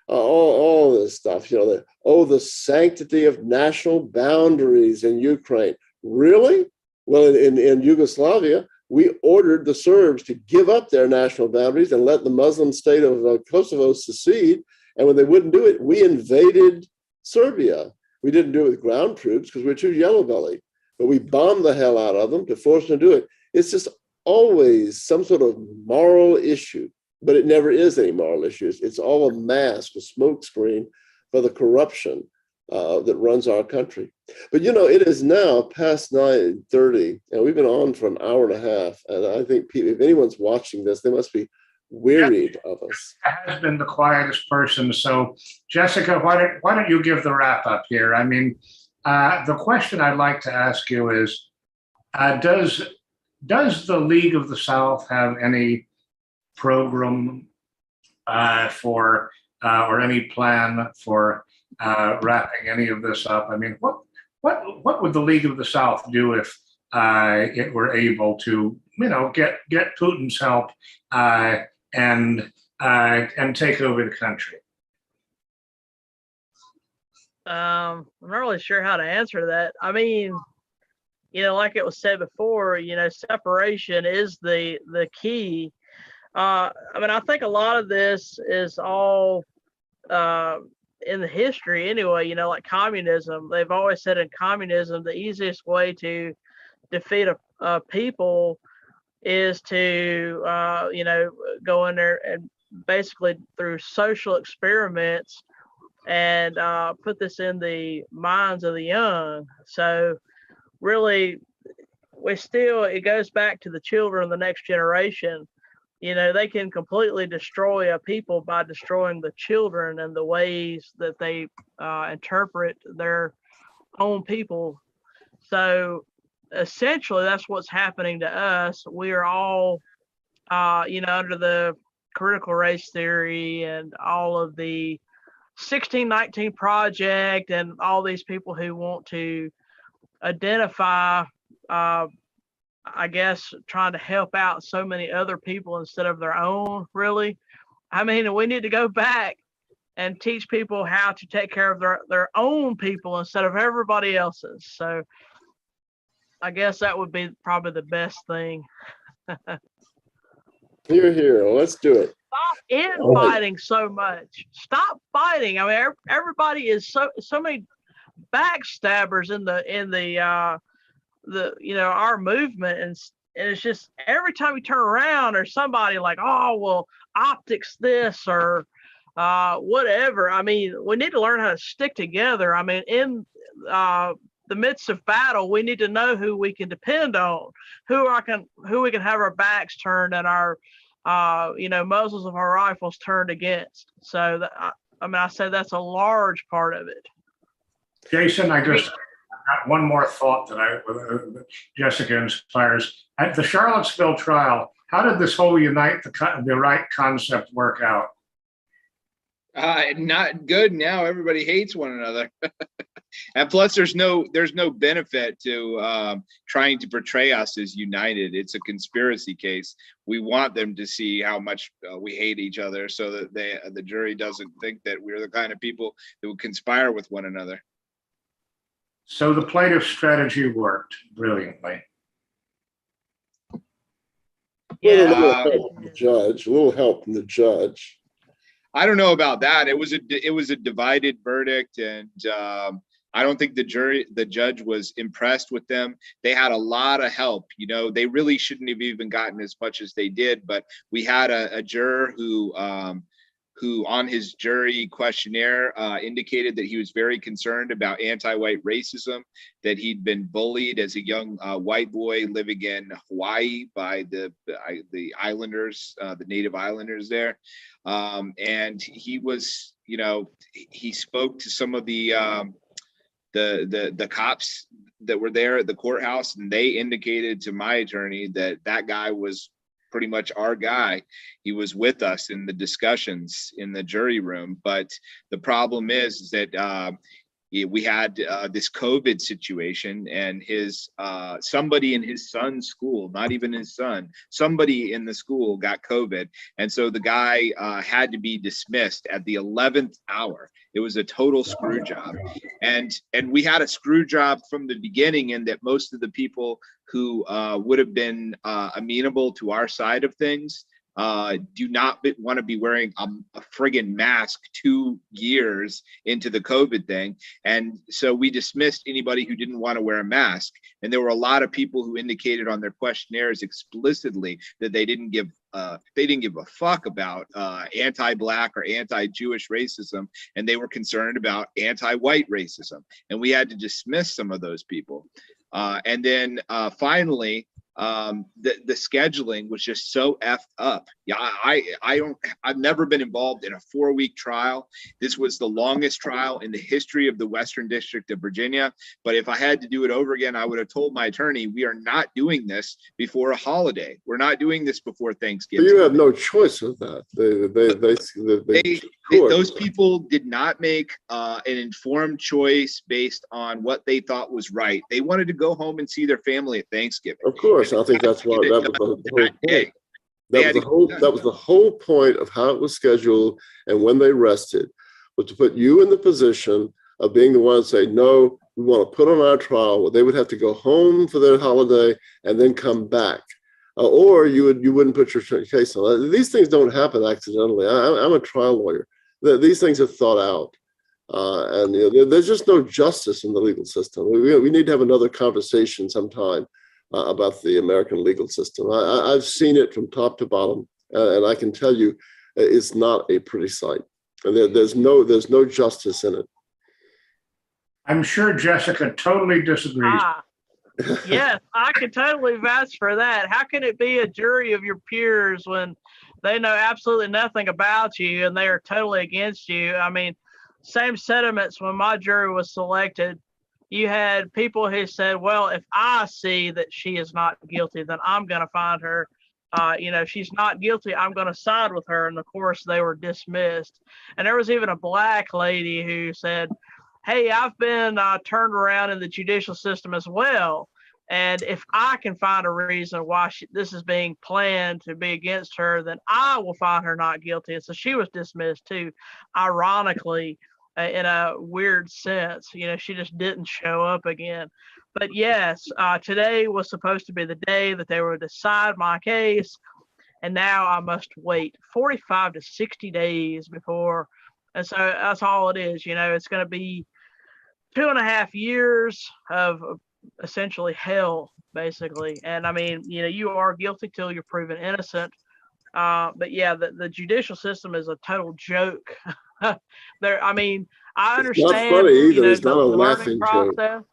All this stuff. The sanctity of national boundaries in Ukraine. Really? Well, in Yugoslavia, we ordered the Serbs to give up their national boundaries and let the Muslim state of Kosovo secede. And when they wouldn't do it, we invaded Serbia. We didn't do it with ground troops because we're too yellow-bellied, but we bombed the hell out of them to force them to do it. It's just always some sort of moral issue, but it never is any moral issues. It's all a mask, a smokescreen for the corruption that runs our country. But it is now past 9:30, and we've been on for an hour and a half. And I think if anyone's watching this, they must be wearied of us. Has been the quietest person. So, Jessica, why don't you give the wrap up here? I mean, the question I'd like to ask you is, does the League of the South have any program or any plan for wrapping any of this up? I mean, what would the League of the South do if it were able to, get Putin's help and take over the country? I'm not really sure how to answer that. I mean, like it was said before, separation is the key. I mean, I think a lot of this is all in the history anyway, you know, like communism. They've always said in communism, the easiest way to defeat a people is to, you know, go in there and basically through social experiments and put this in the minds of the young. So really, it goes back to the children of the next generation. You know, they can completely destroy a people by destroying the children and the ways that they interpret their own people. So essentially, that's what's happening to us. We are all, you know, under the critical race theory and all of the 1619 Project and all these people who want to identify, I guess, trying to help out so many other people instead of their own, really. I mean, we need to go back and teach people how to take care of their own people instead of everybody else's. So I guess that would be probably the best thing. Here, here. Let's do it. Stop infighting so much. Stop fighting. I mean, everybody is so many backstabbers in the you know, our movement, and it's just every time you turn around there's somebody like, oh well, optics this or whatever. I mean, we need to learn how to stick together. I mean, in the midst of battle, we need to know who we can depend on, who we can have our backs turned and our you know, muzzles of our rifles turned against. So I mean, I say that's a large part of it. Jason, I just got one more thought that Jessica inspires. At the Charlottesville trial, how did this whole unite the right concept work out? Not good. Now everybody hates one another. And plus there's no benefit to trying to portray us as united. It's a conspiracy case. We want them to see how much we hate each other so that the jury doesn't think that we're the kind of people that would conspire with one another. So the plaintiff's strategy worked brilliantly. Well, Yeah. a little help from the judge. A little help from the judge. I don't know about that. It was a divided verdict, and I don't think the judge was impressed with them. They had a lot of help. You know, they really shouldn't have even gotten as much as they did. But we had a juror who on his jury questionnaire indicated that he was very concerned about anti-white racism, that he'd been bullied as a young white boy living in Hawaii by the islanders, the native islanders there. And he was, you know, he spoke to some of the cops that were there at the courthouse, and they indicated to my attorney that guy was pretty much our guy. He was with us in the discussions in the jury room. But the problem is that we had this COVID situation, and somebody in his son's school, not even his son, somebody in the school got COVID. And so the guy had to be dismissed at the 11th hour. It was a total screw job. And we had a screw job from the beginning, in that most of the people who would have been amenable to our side of things do not want to be wearing a friggin' mask 2 years into the COVID thing. And so we dismissed anybody who didn't want to wear a mask. And there were a lot of people who indicated on their questionnaires explicitly that they didn't give a fuck about anti-Black or anti-Jewish racism, and they were concerned about anti-white racism. And we had to dismiss some of those people. And then finally, the scheduling was just so effed up. Yeah, I've never been involved in a 4-week trial. This was the longest trial in the history of the Western District of Virginia. But if I had to do it over again, I would have told my attorney, we are not doing this before a holiday. We're not doing this before Thanksgiving. But you have no choice with that. Those people did not make an informed choice based on what they thought was right. They wanted to go home and see their family at Thanksgiving. Of course, I think that's why that was the whole point. That was the whole point of how it was scheduled, and when they rested, was to put you in the position of being the one to say, no, we want to put on our trial where they would have to go home for their holiday and then come back. or you wouldn't put your case on. These things don't happen accidentally. I'm a trial lawyer. These things are thought out. And there's just no justice in the legal system. We need to have another conversation sometime about the American legal system. I've seen it from top to bottom, and I can tell you, it's not a pretty sight. And there's no justice in it. I'm sure Jessica totally disagrees. Yes, I can totally vouch for that. How can it be a jury of your peers when they know absolutely nothing about you and they are totally against you? I mean, same sentiments when my jury was selected. You had people who said, well, if I see that she is not guilty, then I'm going to find her. She's not guilty, I'm going to side with her. And of course, they were dismissed. And there was even a black lady who said, hey, I've been turned around in the judicial system as well. And if I can find a reason why this is being planned to be against her, then I will find her not guilty. And so she was dismissed too, ironically, in a weird sense. She just didn't show up again. But yes, today was supposed to be the day that they would decide my case. And now I must wait 45 to 60 days before. And so that's all it is. It's going to be 2.5 years of essentially hell, basically. And I mean, you are guilty till you're proven innocent. But yeah, the judicial system is a total joke. I understand. It's not funny either. It's not a laughing joke.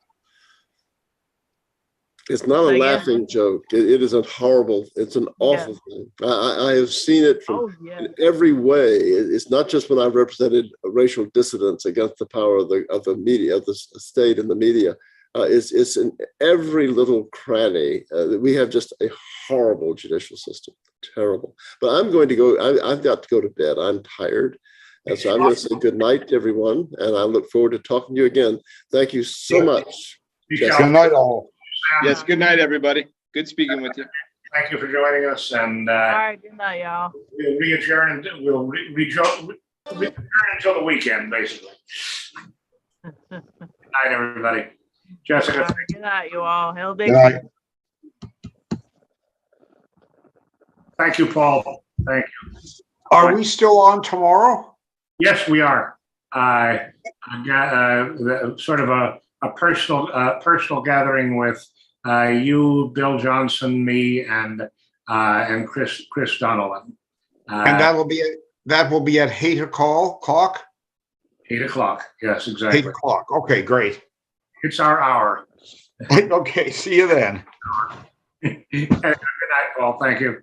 It's not a laughing joke. It is it's an awful thing. I have seen it from in every way. It's not just when I've represented racial dissidents against the power of the media, of the state and the media. It's in every little cranny. We have just a horrible judicial system. Terrible. But I'm going to go. I've got to go to bed. I'm tired. And so I'm going to say good night to everyone. And I look forward to talking to you again. Thank you so much. Good night, all. Yes, good night, everybody. Good speaking with you. Thank you for joining us. And all right, good night, y'all. We'll re-adjourn and we'll re-adjourn until the weekend, basically. Good night, everybody. Jessica. Right, good night, you all. Hell, Good night. Thank you, Paul. Thank you. Are we still on tomorrow? Yes, we are. I got sort of a personal gathering with you, Bill Johnson, me, and Chris Donovan. And that will be at 8 o'clock. 8 o'clock. Yes, exactly. 8 o'clock. Okay, great. It's our hour. Okay, see you then. Good night, Paul. Thank you.